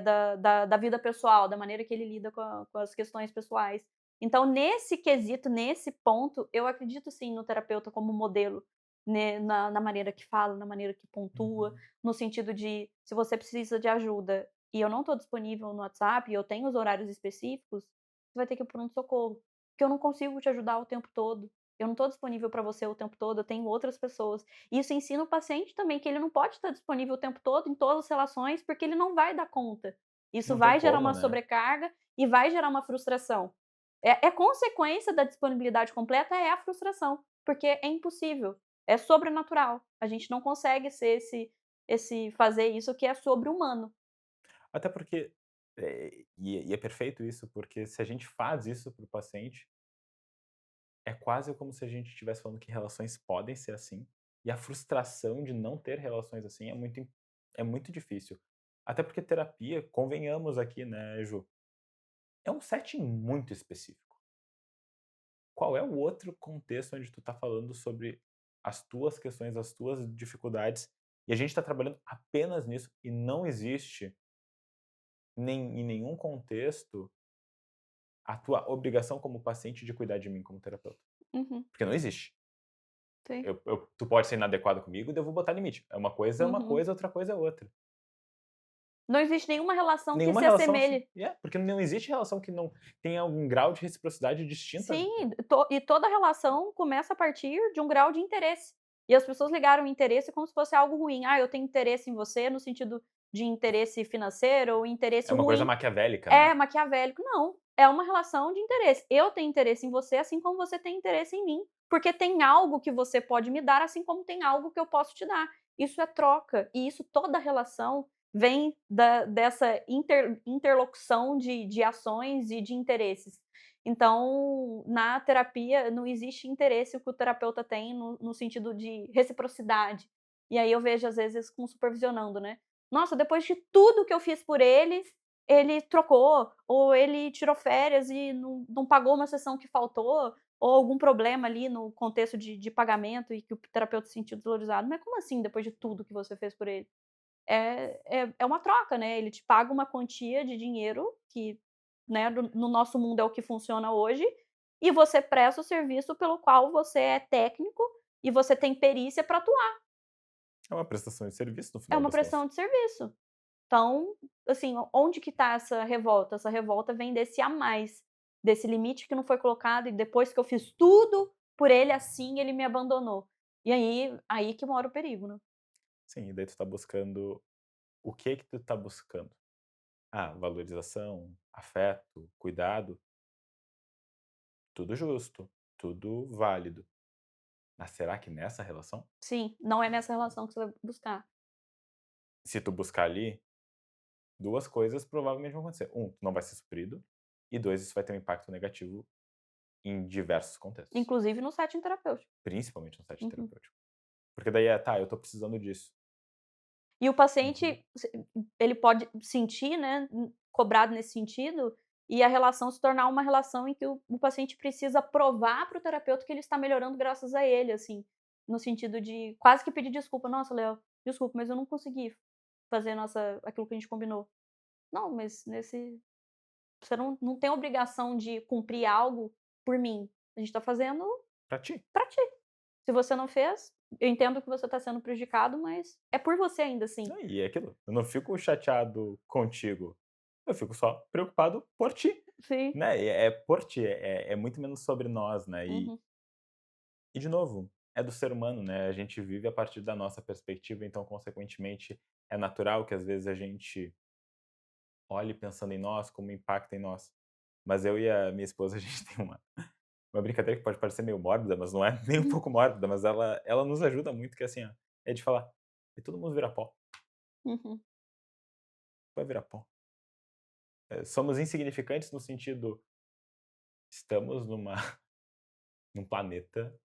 da vida pessoal, da maneira que ele lida com as questões pessoais. Então, nesse quesito, nesse ponto, eu acredito sim no terapeuta como modelo, né, na maneira que fala, na maneira que pontua, Uhum. no sentido de, se você precisa de ajuda e eu não estou disponível no WhatsApp e eu tenho os horários específicos, você vai ter que ir para o pronto-socorro, porque eu não consigo te ajudar o tempo todo. Eu não estou disponível para você o tempo todo, eu tenho outras pessoas. Isso ensina o paciente também que ele não pode estar disponível o tempo todo em todas as relações, porque ele não vai dar conta. Isso Não tem vai gerar como, uma né. sobrecarga e vai gerar uma frustração. É consequência da disponibilidade completa é a frustração, porque é impossível, é sobrenatural. A gente não consegue ser esse fazer isso que é sobre-humano. Até porque, e é perfeito isso, porque se a gente faz isso para o paciente, é quase como se a gente estivesse falando que relações podem ser assim, e a frustração de não ter relações assim é muito difícil. Até porque terapia, convenhamos aqui, né, Ju, é um setting muito específico. Qual é o outro contexto onde tu tá falando sobre as tuas questões, as tuas dificuldades, e a gente tá trabalhando apenas nisso, e não existe em nenhum contexto a tua obrigação como paciente de cuidar de mim como terapeuta, Uhum, porque não existe. sim. Tu pode ser inadequado comigo, daí eu vou botar limite. É uma Uhum. coisa, outra coisa é outra. Não existe nenhuma relação que Nenhuma se relação assim assemelhe. porque não existe relação que não tenha algum grau de reciprocidade distinta. Sim, e toda relação começa a partir de um grau de interesse. E as pessoas ligaram o interesse como se fosse algo ruim. "Ah, eu tenho interesse em você", no sentido de interesse financeiro ou É interesse uma coisa ruim. maquiavélica, né. É maquiavélico. Não, é uma relação de interesse. Eu tenho interesse em você, assim como você tem interesse em mim, porque tem algo que você pode me dar, assim como tem algo que eu posso te dar. Isso é troca, e isso toda relação vem dessa interlocução de ações e de interesses. Então, na terapia não existe interesse que o terapeuta tem no sentido de reciprocidade. E aí eu vejo às vezes com supervisionando, né. "Nossa, depois de tudo que eu fiz por ele trocou, ou ele tirou férias e não pagou uma sessão que faltou, ou algum problema ali no contexto de pagamento e que o terapeuta se sentiu desvalorizado". Mas como assim depois de tudo que você fez por ele? É uma troca, né, ele te paga uma quantia de dinheiro que, né, no nosso mundo é o que funciona hoje, e você presta o serviço pelo qual você é técnico e você tem perícia para atuar. É uma prestação de serviço no É final uma das contas. prestação de serviço. Então, assim, onde que tá essa revolta? Essa revolta vem desse a mais, desse limite que não foi colocado e depois que eu fiz tudo por ele, assim, ele me abandonou. E aí que mora o perigo, né. Sim, e daí tu tá buscando o que tu tá buscando? Ah, valorização, afeto, cuidado, tudo justo, tudo válido. Mas será que nessa relação? Sim, não é nessa relação que você vai buscar. Se tu buscar ali, 2 coisas provavelmente vão acontecer. Tu não vai ser suprido, e 2 isso vai ter um impacto negativo em diversos contextos, Inclusive no setting terapêutico. principalmente no setting Uhum. terapêutico. Porque daí tá, eu tô precisando disso. E o Uhum. paciente, ele pode sentir, né, cobrado nesse sentido, e a relação se tornar uma relação em que o paciente precisa provar para o terapeuta que ele está melhorando graças a ele, assim, no sentido de quase que pedir desculpa: "Nossa, Léo, desculpa, mas eu não consegui fazer aquilo que a gente combinou". Não, mas você não tem obrigação de cumprir algo por mim. A gente está fazendo Pra ti. pra ti. Se você não fez, eu entendo que você está sendo prejudicado, mas é por você ainda assim. E é aquilo, eu não fico chateado contigo, eu fico só preocupado por ti, Sim. né, é por ti, é muito menos sobre nós, né, Uhum. e de novo, é do ser humano, né, a gente vive a partir da nossa perspectiva, então consequentemente é natural que às vezes a gente olhe pensando em nós, como impacta em nós. Mas eu e a minha esposa, a gente tem uma brincadeira que pode parecer meio mórbida, mas não é nem um pouco mórbida, mas ela nos ajuda muito, que é assim, ó, é de falar: "E todo mundo vira pó, Uhum. vai virar pó". Somos insignificantes no sentido, estamos num planeta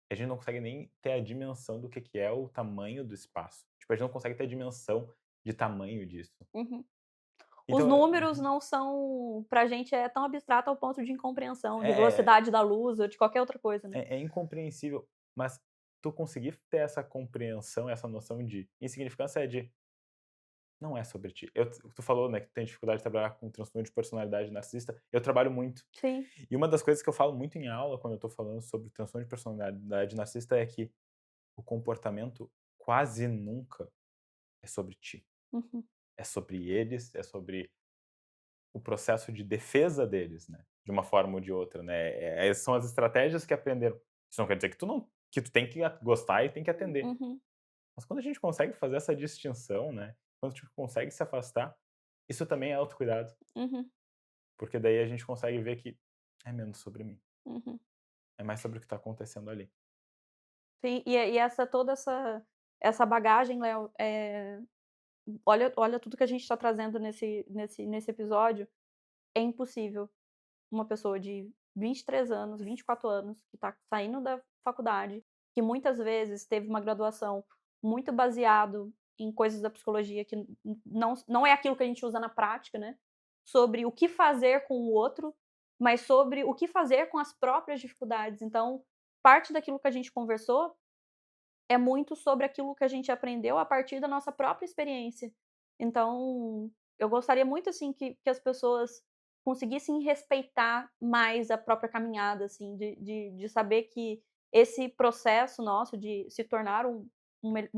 que a gente não consegue nem ter a dimensão do que é o tamanho do espaço. Tipo, a gente não consegue ter a dimensão de tamanho disso. Uhum. Os Então, números não são pra gente é tão abstrato ao ponto de incompreensão, de é velocidade da luz ou de qualquer outra coisa, né. é incompreensível, mas tu conseguir ter essa compreensão, essa noção de insignificância é de não é sobre ti. Tu falou, né, que tu tem dificuldade de trabalhar com transtorno de personalidade narcisista, eu trabalho muito. Sim. E uma das coisas que eu falo muito em aula, quando eu tô falando sobre transtorno de personalidade narcisista, é que o comportamento quase nunca é sobre ti. Uhum. É sobre eles, é sobre o processo de defesa deles, né, de uma forma ou de outra, né, são as estratégias que aprenderam. Isso não quer dizer que tu tem que gostar e tem que atender. Uhum. Mas quando a gente consegue fazer essa distinção, né, quando a gente consegue se afastar, isso também é autocuidado, Uhum. porque daí a gente consegue ver que é menos sobre mim, Uhum. é mais sobre o que está acontecendo ali. Sim, e essa toda essa bagagem, Léo, olha tudo que a gente está trazendo nesse episódio, é impossível uma pessoa de 23 anos, 24 anos, que está saindo da faculdade, que muitas vezes teve uma graduação muito baseado em coisas da psicologia que não é aquilo que a gente usa na prática, né, sobre o que fazer com o outro, mas sobre o que fazer com as próprias dificuldades. Então, parte daquilo que a gente conversou é muito sobre aquilo que a gente aprendeu a partir da nossa própria experiência. Então, eu gostaria muito, assim, que as pessoas conseguissem respeitar mais a própria caminhada, assim, de saber que esse processo nosso de se tornar um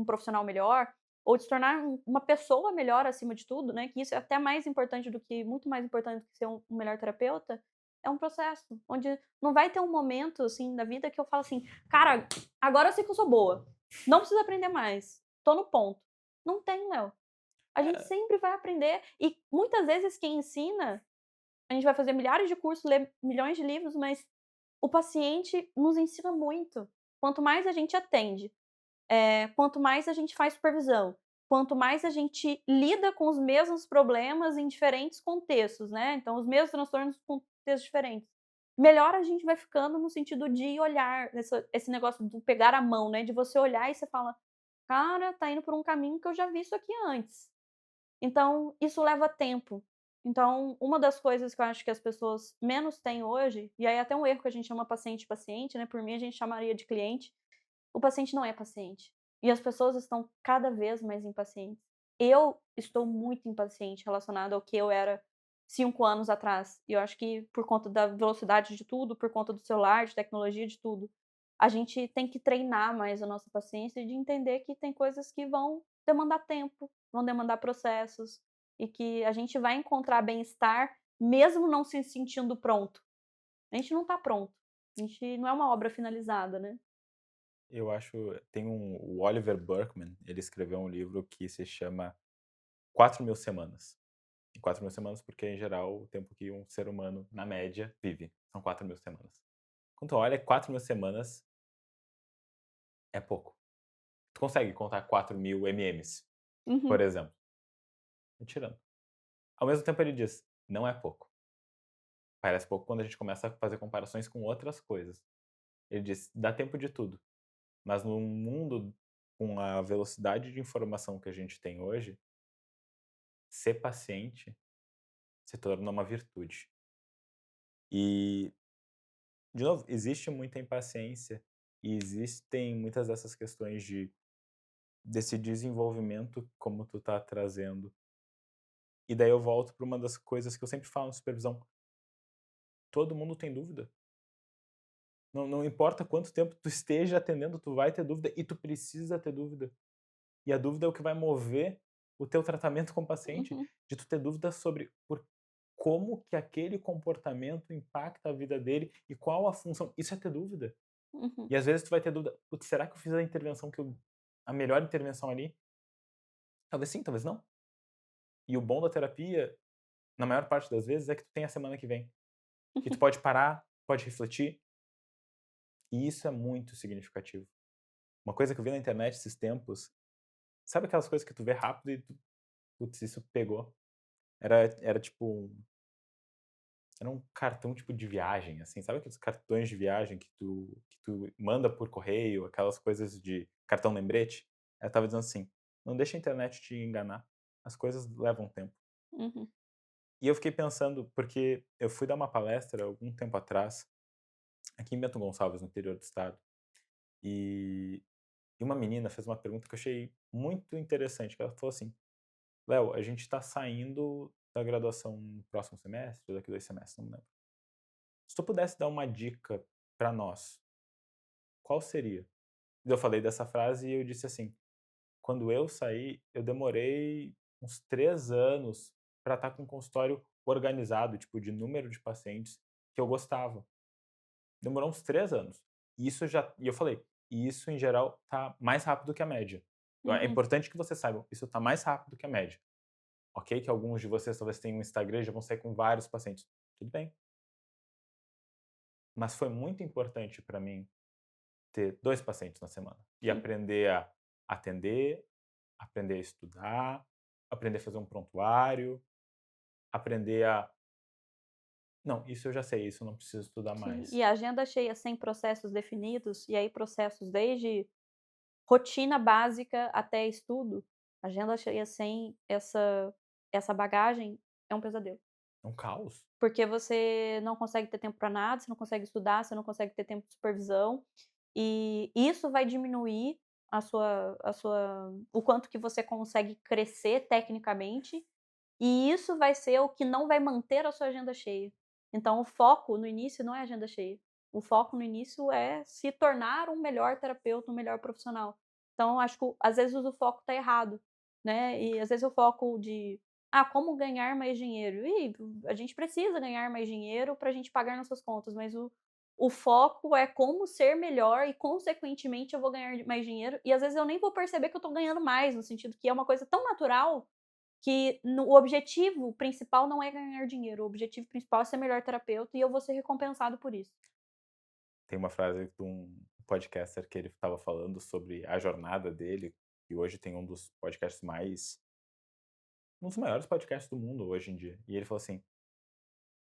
profissional melhor, ou de se tornar uma pessoa melhor acima de tudo, né, que isso é até mais importante do que muito mais importante do que ser um melhor terapeuta, é um processo, onde não vai ter um momento, assim, da vida que eu falo assim: "Cara, agora eu sei que eu sou boa". Não precisa aprender mais. Tô no ponto. Não tem, Léo. A gente É, sempre vai aprender e muitas vezes quem ensina, a gente vai fazer milhares de cursos, ler milhões de livros, mas o paciente nos ensina muito. Quanto mais a gente atende, quanto mais a gente faz supervisão, quanto mais a gente lida com os mesmos problemas em diferentes contextos, né, então os mesmos transtornos com contextos diferentes, melhor a gente vai ficando no sentido de olhar, esse negócio do pegar a mão, né, de você olhar e você fala: "Cara, tá indo por um caminho que eu já vi isso aqui antes". Então, isso leva tempo. Então, uma das coisas que eu acho que as pessoas menos têm hoje, e aí é até um erro que a gente chama paciente de paciente, né, por mim a gente chamaria de cliente, o paciente não é paciente. E as pessoas estão cada vez mais impacientes. Eu estou muito impaciente relacionado ao que eu era 5 anos atrás. E eu acho que por conta da velocidade de tudo, por conta do celular, de tecnologia, de tudo, a gente tem que treinar mais a nossa paciência e de entender que tem coisas que vão demandar tempo, vão demandar processos, e que a gente vai encontrar bem-estar mesmo não se sentindo pronto. A gente não está pronto. A gente não é uma obra finalizada, né. eu acho, tem o Oliver Burkeman, ele escreveu um livro que se chama 4.000 semanas. Em 4.000 semanas, porque em geral o tempo que um ser humano, na média, vive, são 4.000 semanas. Quando tu olha 4.000 semanas, é pouco. Tu consegue contar 4.000 MMs, por Uhum, exemplo, tirando. Ao mesmo tempo ele diz: "Não é pouco". Parece pouco quando a gente começa a fazer comparações com outras coisas. Ele diz: "Dá tempo de tudo", mas num mundo com a velocidade de informação que a gente tem hoje, ser paciente se torna uma virtude. E, de novo, existe muita impaciência e existem muitas dessas questões desse desenvolvimento como tu tá trazendo. E daí eu volto para uma das coisas que eu sempre falo na supervisão: todo mundo tem dúvida. Não importa quanto tempo tu esteja atendendo, tu vai ter dúvida e tu precisa ter dúvida. E a dúvida é o que vai mover o teu tratamento com o paciente, uhum, de tu ter dúvida sobre como que aquele comportamento impacta a vida dele e qual a função. Isso é ter dúvida. uhum, E às vezes tu vai ter dúvida: "Putz, será que eu fiz a melhor intervenção ali?" Talvez sim, talvez não. E o bom da terapia, na maior parte das vezes, é que tu tem a semana que vem. E tu uhum, pode parar, pode refletir, e isso é muito significativo. Uma coisa que eu vi na internet esses tempos, sabe aquelas coisas que tu vê rápido e tu: "Putz, isso pegou". Era tipo era um cartão tipo de viagem, assim, sabe aqueles cartões de viagem que tu manda por correio, aquelas coisas de cartão lembrete? Ela estava dizendo assim: "Não deixa a internet te enganar, as coisas levam tempo". uhum, E eu fiquei pensando, porque eu fui dar uma palestra algum tempo atrás, aqui em Bento Gonçalves, no interior do estado, e uma menina fez uma pergunta que eu achei muito interessante, que ela falou assim: Léo, a gente tá saindo da graduação no próximo semestre, daqui 2 semestres, não me lembro. Se tu pudesse dar uma dica pra nós, qual seria? Eu falei dessa frase e eu disse assim: quando eu saí, eu demorei uns 3 anos pra estar com um consultório organizado, tipo, de número de pacientes que eu gostava. Demorou uns 3 anos. E eu falei: "E isso em geral tá mais rápido que a média". É Uhum, importante que vocês saibam, isso tá mais rápido que a média. Ok, que alguns de vocês talvez tenham um Instagram e já vão sair com vários pacientes. Tudo bem. Mas foi muito importante para mim ter 2 pacientes na semana e sim. aprender a atender, aprender a estudar, aprender a fazer um prontuário, aprender a não, isso eu já sei, isso eu não preciso estudar Sim, mais. e a agenda cheia sem processos definidos, e aí processos desde rotina básica até estudo, agenda cheia sem essa bagagem é um pesadelo. É um caos. Porque você não consegue ter tempo para nada, você não consegue estudar, você não consegue ter tempo de supervisão, e isso vai diminuir a sua o quanto que você consegue crescer tecnicamente, e isso vai ser o que não vai manter a sua agenda cheia. Então o foco no início não é agenda cheia, o foco no início é se tornar um melhor terapeuta, um melhor profissional. Então acho que às vezes o foco está errado, né, e às vezes o foco de: "Ah, como ganhar mais dinheiro?". E a gente precisa ganhar mais dinheiro para a gente pagar nossas contas, mas o foco é como ser melhor e consequentemente eu vou ganhar mais dinheiro, e às vezes eu nem vou perceber que eu estou ganhando mais, no sentido que é uma coisa tão natural que o objetivo principal não é ganhar dinheiro, o objetivo principal é ser melhor terapeuta e eu vou ser recompensado por isso. Tem uma frase de um podcaster que ele estava falando sobre a jornada dele, e hoje tem um dos podcasts mais um dos maiores podcasts do mundo hoje em dia. E ele falou assim: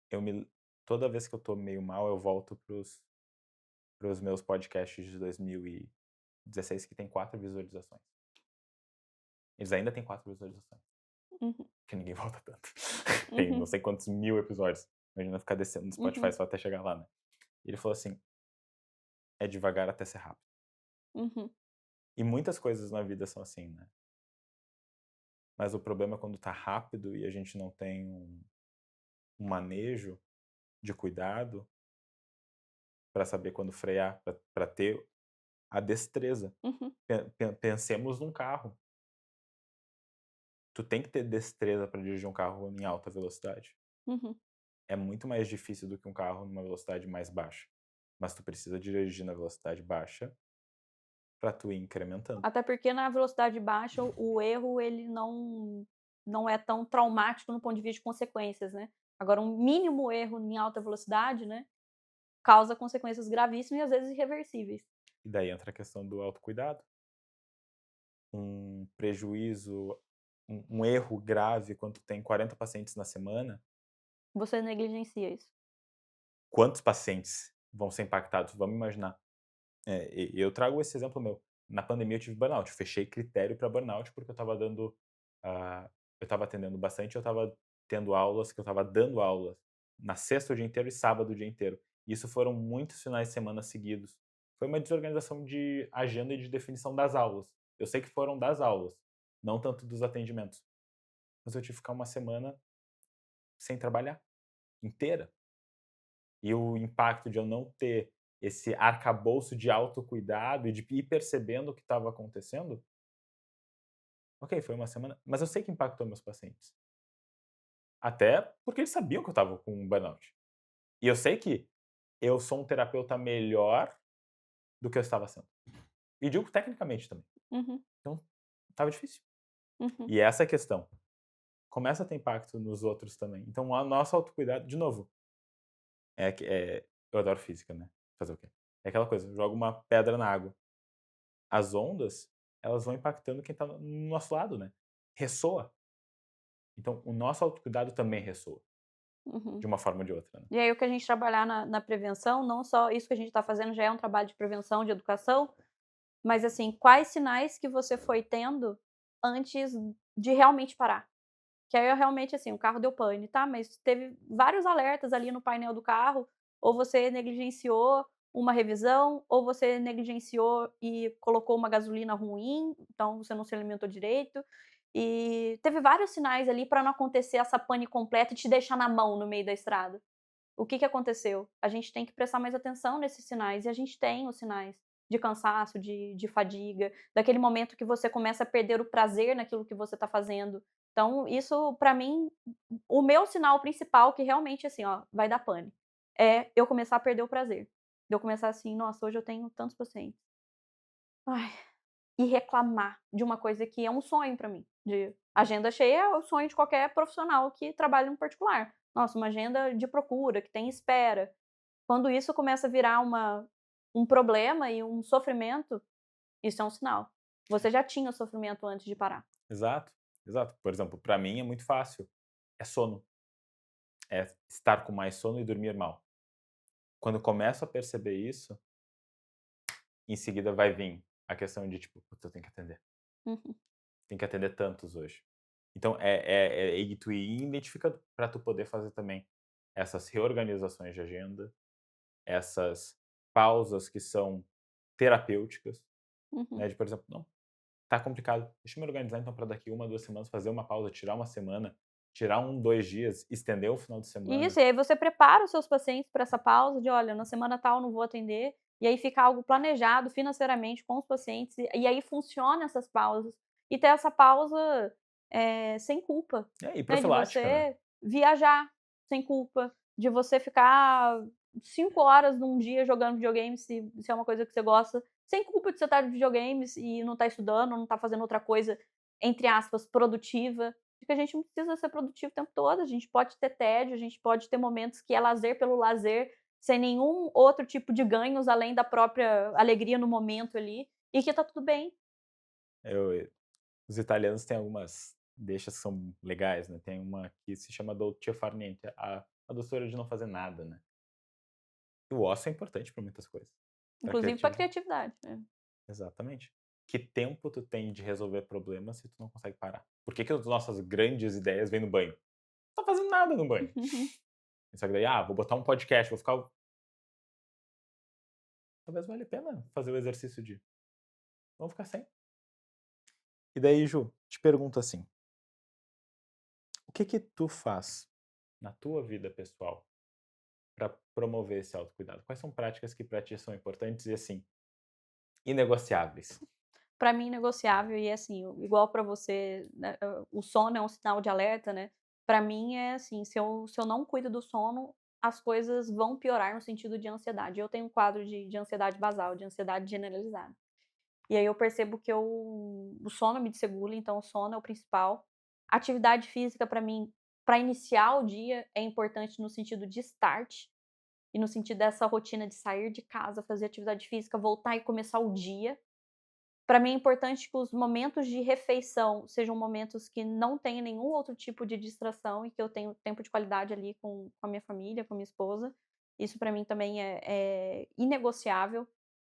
"Eu me toda vez que eu tô meio mal, eu volto para os meus podcasts de 2016 que tem 4 visualizações. Eles ainda têm 4 visualizações, Uhum, que ninguém volta tanto. Tem não uhum, sei quantos mil episódios. Imagina ficar descendo no Spotify uhum, só até chegar lá, né. E ele falou assim: "É devagar até ser rápido". uhum, E muitas coisas na vida são assim, né. Mas o problema é quando tá rápido e a gente não tem um manejo de cuidado para saber quando frear, para ter a destreza. uhum, Pensemos num carro. Tu tem que ter destreza para dirigir um carro em alta velocidade. uhum. É muito mais difícil do que um carro numa velocidade mais baixa. Mas tu precisa dirigir na velocidade baixa para tu ir incrementando. Até porque na velocidade baixa o erro ele não é tão traumático no ponto de vista de consequências, né. Agora um mínimo erro em alta velocidade, né, causa consequências gravíssimas e às vezes irreversíveis. E daí entra a questão do autocuidado. Um prejuízo, um erro grave quando tu tem 40 pacientes na semana, Você negligencia isso. quantos pacientes vão ser impactados? Vamos imaginar. Eu trago esse exemplo meu. Na pandemia eu tive burnout, eu fechei critério para burnout, porque eu estava dando, eu estava atendendo bastante, eu estava tendo aulas que eu estava dando aulas na sexta o dia inteiro e sábado o dia inteiro. E isso foram muitos finais de semana seguidos. Foi uma desorganização de agenda e de definição das aulas. Eu sei que foram das aulas, não tanto dos atendimentos. Mas eu tive que ficar uma semana sem trabalhar, inteira. E o impacto de eu não ter esse arcabouço de autocuidado e de ir percebendo o que estava acontecendo, ok, foi uma semana, mas eu sei que impactou meus pacientes. Até porque eles sabiam que eu estava com um burnout. E eu sei que eu sou um terapeuta melhor do que eu estava sendo. E digo tecnicamente também. Uhum, Então, estava difícil. uhum, E essa é a questão. Começa a ter impacto nos outros também. Então, o nosso autocuidado, de novo, eu adoro física, né? Fazer o quê? É aquela coisa, joga uma pedra na água. As ondas, elas vão impactando quem está no nosso lado, né. Ressoa. Então o nosso autocuidado também ressoa, uhum. de uma forma ou de outra, né. E aí o que a gente trabalhar na prevenção, não só isso que a gente está fazendo já é um trabalho de prevenção, de educação, mas assim, quais sinais que você foi tendo antes de realmente parar? Que aí é realmente assim, o carro deu pane, tá, mas teve vários alertas ali no painel do carro, ou você negligenciou uma revisão, ou você negligenciou e colocou uma gasolina ruim, então você não se alimentou direito. E teve vários sinais ali para não acontecer essa pane completa e te deixar na mão no meio da estrada. O que que aconteceu? A gente tem que prestar mais atenção nesses sinais, e a gente tem os sinais de cansaço, de fadiga, daquele momento que você começa a perder o prazer naquilo que você está fazendo. Então isso para mim, o meu sinal principal que realmente assim, ó, vai dar pane, é eu começar a perder o prazer. De eu começar assim: "Nossa, hoje eu tenho tantos pacientes. Ai", e reclamar de uma coisa que é um sonho para mim, de agenda cheia é o sonho de qualquer profissional que trabalha no particular. Nossa, uma agenda de procura, que tem espera. Quando isso começa a virar um problema e um sofrimento, isso é um sinal. Você já tinha sofrimento antes de parar. Exato, exato. Por exemplo, para mim é muito fácil, é sono, é estar com mais sono e dormir mal. Quando eu começo a perceber isso, em seguida vai vir a questão de tipo: "Putz, eu tenho que atender, Uhum, tenho que atender tantos hoje". Então é e tu ir identificando para tu poder fazer também essas reorganizações de agenda, essas pausas que são terapêuticas, uhum. né, de por exemplo: "Não, tá complicado, deixa eu me organizar então para daqui 1, 2 semanas fazer uma pausa, tirar uma semana, tirar 2 dias, estender o final de semana". Isso, e aí você prepara os seus pacientes para essa pausa de: "Olha, na semana tal eu não vou atender", e aí fica algo planejado financeiramente com os pacientes, e aí funciona essas pausas. E ter essa pausa, sem culpa, É, e né, de profilática, né. você viajar sem culpa, de você ficar 5 horas num dia jogando videogame, se é uma coisa que você gosta, sem culpa de você estar de videogames e não estar estudando, não estar fazendo outra coisa, entre aspas, "produtiva". Porque a gente não precisa ser produtivo o tempo todo, a gente pode ter tédio, a gente pode ter momentos que é lazer pelo lazer, sem nenhum outro tipo de ganhos além da própria alegria no momento ali, e que tá tudo bem. Eu Os italianos têm algumas deixas que são legais, né, tem uma que se chama dolce far niente, a doçura de não fazer nada, né. E o ócio é importante para muitas coisas, para Inclusive pra criatividade. criatividade, né. Exatamente. Que tempo tu tem de resolver problemas se tu não consegue parar? Por que que as nossas grandes ideias vêm no banho? Não tá fazendo nada no banho. Só que daí: "Ah, vou botar um podcast, vou ficar". Talvez valha a pena fazer o exercício de: "Vamos ficar sem". E daí, Ju, te pergunto assim, o que que tu faz na tua vida pessoal para promover esse autocuidado? Quais são práticas que para ti são importantes e, assim, inegociáveis? Pra mim negociável e assim, igual pra você, né, o sono é um sinal de alerta, né, pra mim é assim, se eu não cuido do sono, as coisas vão piorar no sentido de ansiedade. Eu tenho um quadro de ansiedade basal, de ansiedade generalizada. E aí eu percebo que o sono me desregula, então o sono é o principal. Atividade física pra mim, pra iniciar o dia, é importante no sentido de start, e no sentido dessa rotina de sair de casa, fazer atividade física, voltar e começar o dia. Para mim é importante que os momentos de refeição sejam momentos que não tenha nenhum outro tipo de distração e que eu tenho tempo de qualidade ali com a minha família, com a minha esposa. Isso para mim também é inegociável.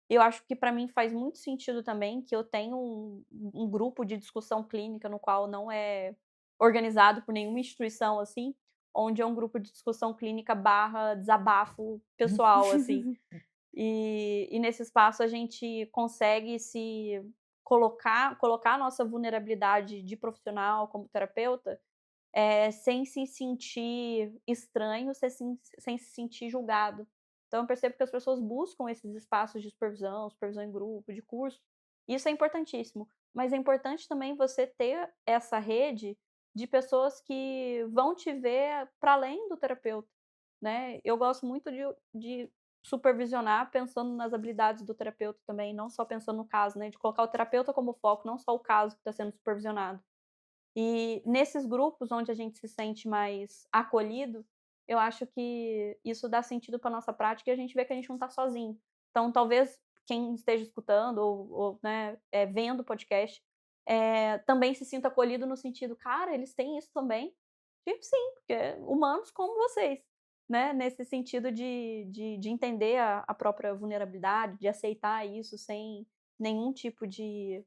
Eu acho que para mim faz muito sentido também que eu tenho um grupo de discussão clínica no qual não é organizado por nenhuma instituição, assim, onde é um grupo de discussão clínica barra desabafo pessoal, assim. E nesse espaço a gente consegue se colocar a nossa vulnerabilidade de profissional como terapeuta, sem se sentir estranho, sem se sentir julgado. Então eu percebo que as pessoas buscam esses espaços de supervisão, supervisão em grupo, de curso, isso é importantíssimo, mas é importante também você ter essa rede de pessoas que vão te ver para além do terapeuta, né. Eu gosto muito de supervisionar pensando nas habilidades do terapeuta também, não só pensando no caso, né, de colocar o terapeuta como foco, não só o caso que está sendo supervisionado. E nesses grupos onde a gente se sente mais acolhido, eu acho que isso dá sentido para nossa prática e a gente vê que a gente não está sozinho. Então talvez quem esteja escutando ou, né, vendo o podcast, também se sinta acolhido no sentido: "Cara, eles têm isso também?". Tipo, sim, porque humanos como vocês, né, nesse sentido de entender a própria vulnerabilidade, de aceitar isso sem nenhum tipo de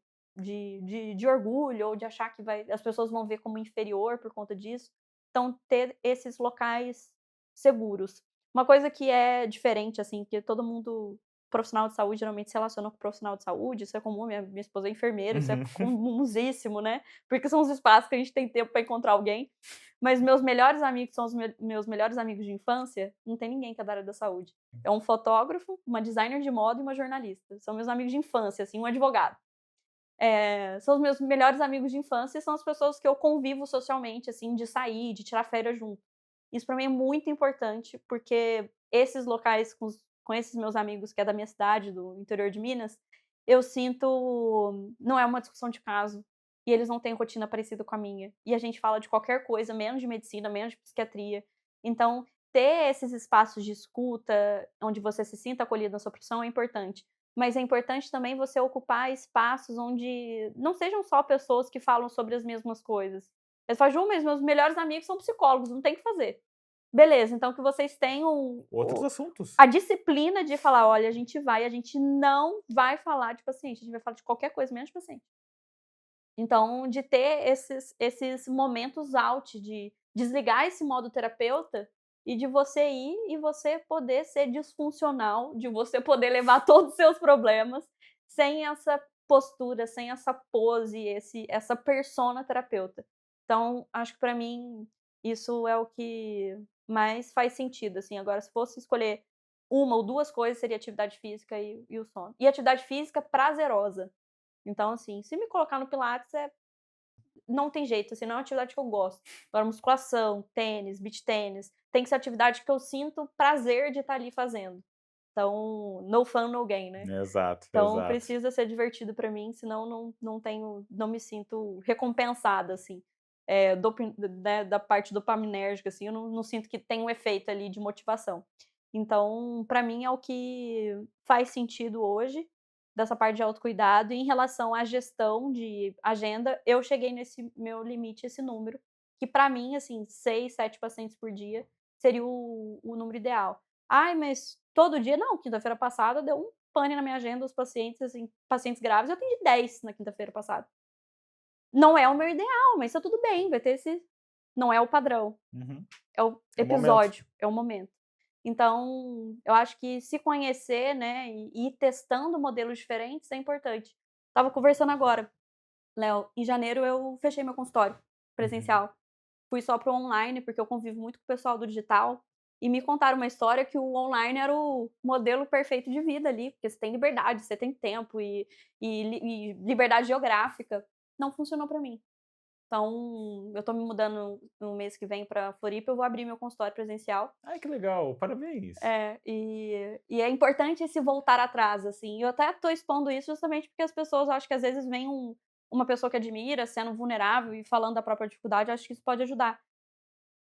orgulho ou de achar que as pessoas vão ver como inferior por conta disso. Então ter esses locais seguros. Uma coisa que é diferente, assim, que todo mundo profissional de saúde geralmente se relaciona com profissional de saúde, isso é comum, minha esposa é enfermeira, isso é Uhum. comuníssimo, né, porque são os espaços que a gente tem tempo para encontrar alguém. Mas meus melhores amigos são os meus melhores amigos de infância, não tem ninguém que é da área da saúde. É um fotógrafo, uma designer de moda e uma jornalista. São meus amigos de infância, assim, um advogado. São os meus melhores amigos de infância e são as pessoas que eu convivo socialmente, assim, de sair, de tirar férias junto. Isso pra mim é muito importante, porque esses locais com esses meus amigos que é da minha cidade, do interior de Minas, eu sinto não é uma discussão de caso, e eles não têm rotina parecida com a minha. E a gente fala de qualquer coisa, menos de medicina, menos de psiquiatria. Então, ter esses espaços de escuta, onde você se sinta acolhido na sua profissão é importante. Mas é importante também você ocupar espaços onde não sejam só pessoas que falam sobre as mesmas coisas. Você fala: "Ju, mas meus melhores amigos são psicólogos, não tem o que fazer". Beleza, então que vocês tenham Outros assuntos. a disciplina de falar: "Olha, a gente não vai falar de paciente, a gente vai falar de qualquer coisa menos de paciente". Então, de ter esses momentos out, de desligar esse modo terapeuta e de você ir e você poder ser disfuncional, de você poder levar todos os seus problemas sem essa postura, sem essa pose, essa persona terapeuta. Então, acho que pra mim isso é o que mais faz sentido, assim. Agora, se fosse escolher uma ou 2 coisas, seria atividade física e o sono. E atividade física prazerosa. Então, assim, se me colocar no pilates não tem jeito, assim, não é uma atividade que eu gosto. Agora musculação, tênis, beach tênis, tem que ser atividade que eu sinto prazer de estar ali fazendo. Então, no fun, no gain, né. Exato, Então exato. precisa ser divertido pra mim, senão não me sinto recompensada, assim. Né, da parte dopaminérgica, assim, eu não sinto que tem um efeito ali de motivação. Então, pra mim é o que faz sentido hoje, dessa parte de autocuidado. E em relação à gestão de agenda, eu cheguei nesse meu limite, esse número, que pra mim, assim, 6, 7 pacientes por dia seria o número ideal. "Ai, mas todo dia?" Não, quinta-feira passada deu um pane na minha agenda, os pacientes, assim, pacientes grávidos, eu atendi 10 na quinta-feira passada. Não é o meu ideal, mas tá tudo bem, vai ter esse não é o padrão, Uhum. é o É o momento. episódio, é o momento. Então, eu acho que se conhecer, né, e ir testando modelos diferentes é importante. Estava conversando agora, Léo, em janeiro eu fechei meu consultório Uhum. presencial. Fui só para o online, porque eu convivo muito com o pessoal do digital, e me contaram uma história que o online era o modelo perfeito de vida ali, porque você tem liberdade, você tem tempo e liberdade geográfica. Não funcionou para mim. Então, eu tô me mudando no mês que vem pra Floripa, eu vou abrir meu consultório presencial. Ai, que legal, parabéns. E é importante esse voltar atrás, assim. Eu até tô expondo isso justamente porque as pessoas, eu acho que às vezes vem uma pessoa que admira sendo vulnerável e falando da própria dificuldade, eu acho que isso pode ajudar.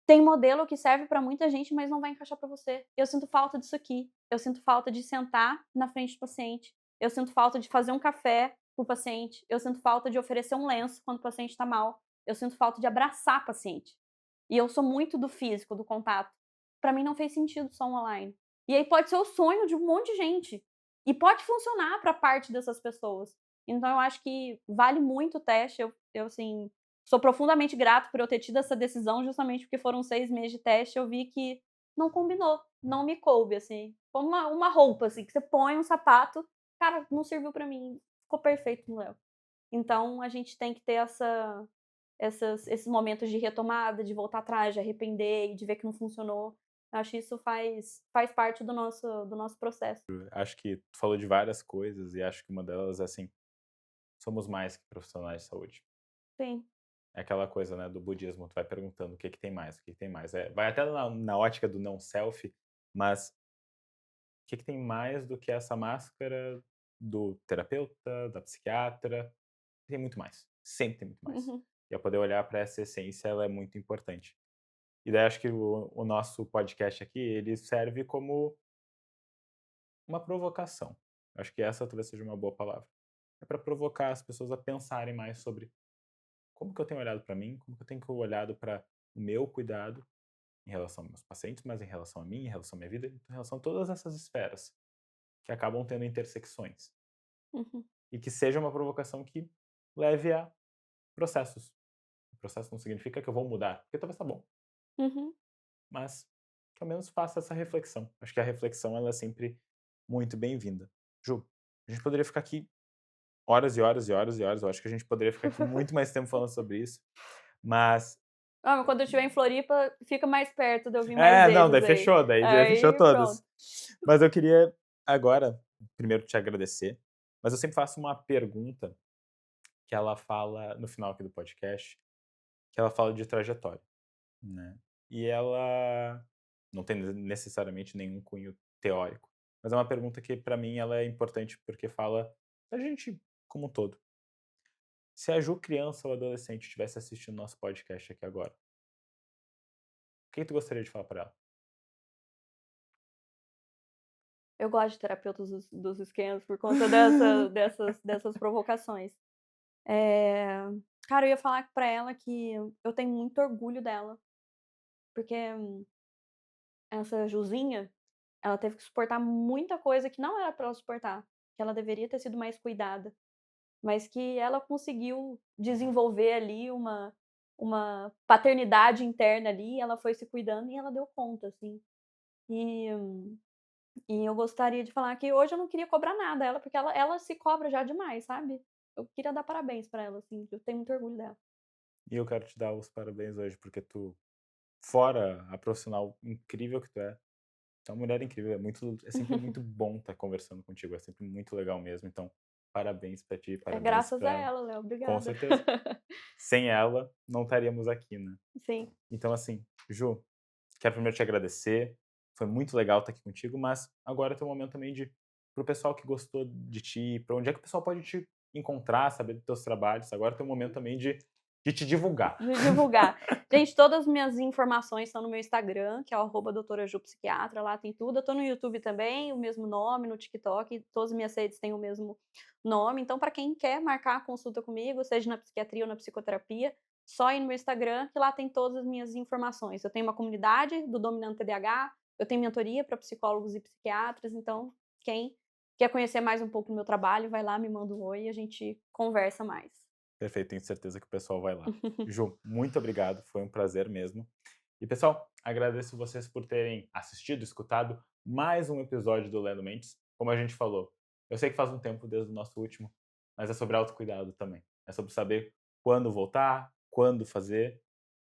Tem modelo que serve pra muita gente, mas não vai encaixar pra você. Eu sinto falta disso aqui. Eu sinto falta de sentar na frente do paciente. Eu sinto falta de fazer um café para o paciente. Eu sinto falta de oferecer um lenço quando o paciente está mal. Eu sinto falta de abraçar paciente. E eu sou muito do físico, do contato. Pra mim não fez sentido só um online. E aí pode ser o sonho de um monte de gente. E pode funcionar pra parte dessas pessoas. Então eu acho que vale muito o teste. Eu assim, sou profundamente grato por eu ter tido essa decisão, justamente porque foram 6 meses de teste, eu vi que não combinou, não me coube, assim. Como uma roupa, assim, que você põe um sapato, cara, não serviu pra mim, ficou perfeito no Léo. Então a gente tem que ter esses momentos de retomada, de voltar atrás, de arrepender e de ver que não funcionou. Eu acho que isso faz parte do nosso processo. Acho que tu falou de várias coisas e acho que uma delas é assim, somos mais que profissionais de saúde. Sim. É aquela coisa, né, do budismo, tu vai perguntando o que que tem mais, o que que tem mais. Vai até na ótica do não self, mas o que que tem mais do que essa máscara do terapeuta, da psiquiatra? Tem muito mais, sempre tem muito mais. Uhum, E eu poder olhar para essa essência, ela é muito importante. E daí acho que o nosso podcast aqui, ele serve como uma provocação. Acho que essa talvez seja uma boa palavra. É para provocar as pessoas a pensarem mais sobre como que eu tenho olhado para mim, como que eu tenho olhado para o meu cuidado em relação aos meus pacientes, mas em relação a mim, em relação à minha vida, em relação a todas essas esferas que acabam tendo intersecções. uhum, E que seja uma provocação que leve a processos. O processo não significa que eu vou mudar, porque talvez tá bom, uhum. mas que ao menos faça essa reflexão. Acho que a reflexão ela é sempre muito bem-vinda. Ju, a gente poderia ficar aqui horas e horas e horas e horas, eu acho que a gente poderia ficar aqui muito mais tempo falando sobre isso, mas Ah, mas quando eu estiver em Floripa, fica mais perto de eu vir mais não, vezes daí aí. fechou, daí fechou Aí todas. pronto. Mas eu queria agora, primeiro te agradecer, mas eu sempre faço uma pergunta que ela fala no final aqui do podcast, que ela fala de trajetória, né. E ela não tem necessariamente nenhum cunho teórico, mas é uma pergunta que pra mim ela é importante, porque fala da gente como um todo. Se a Ju criança ou adolescente estivesse assistindo nosso podcast aqui agora, o que tu gostaria de falar pra ela? Eu gosto de terapeutas dos esquemas por conta dessas provocações. Eh, Cara, eu ia falar pra ela que eu tenho muito orgulho dela, porque essa Juzinha, ela teve que suportar muita coisa que não era pra ela suportar, que ela deveria ter sido mais cuidada, mas que ela conseguiu desenvolver ali uma paternidade interna ali, ela foi se cuidando e ela deu conta, assim. E E eu gostaria de falar que hoje eu não queria cobrar nada dela, porque ela se cobra já demais, sabe. Eu queria dar parabéns pra ela, assim, eu tenho muito orgulho dela. E eu quero te dar os parabéns hoje, porque tu, fora a profissional incrível que tu é uma mulher incrível, é sempre muito bom estar conversando contigo, é sempre muito legal mesmo, então parabéns pra ti, É parabéns graças a pra ela, Léo, com obrigada. certeza. Sem ela, não estaríamos aqui, né. Sim. Então assim, Ju, quero primeiro te agradecer, foi muito legal estar aqui contigo, mas agora é teu momento também de para o pessoal que gostou de ti, pra onde é que o pessoal pode te encontrar, saber dos teus trabalhos, agora é teu momento também de te divulgar. De divulgar. Gente, todas as minhas informações estão no meu Instagram, que é o @doutorajupsiquiatra, lá tem tudo. Eu tô no YouTube também, o mesmo nome, no TikTok, todas as minhas redes têm o mesmo nome. Então, para quem quer marcar a consulta comigo, seja na psiquiatria ou na psicoterapia, só ir no meu Instagram, que lá tem todas as minhas informações. Eu tenho uma comunidade do Dominante TDAH, eu tenho mentoria para psicólogos e psiquiatras, então quem quer conhecer mais um pouco do meu trabalho, vai lá, me manda um oi e a gente conversa mais. Perfeito, tenho certeza que o pessoal vai lá. Ju, muito obrigado, foi um prazer mesmo. E pessoal, agradeço vocês por terem assistido, escutado mais um episódio do Lendo Mentes. Como a gente falou, eu sei que faz um tempo desde o nosso último, mas é sobre autocuidado também. É sobre saber quando voltar, quando fazer.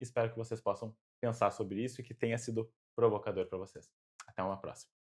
Espero que vocês possam pensar sobre isso e que tenha sido provocador para vocês. Até uma próxima.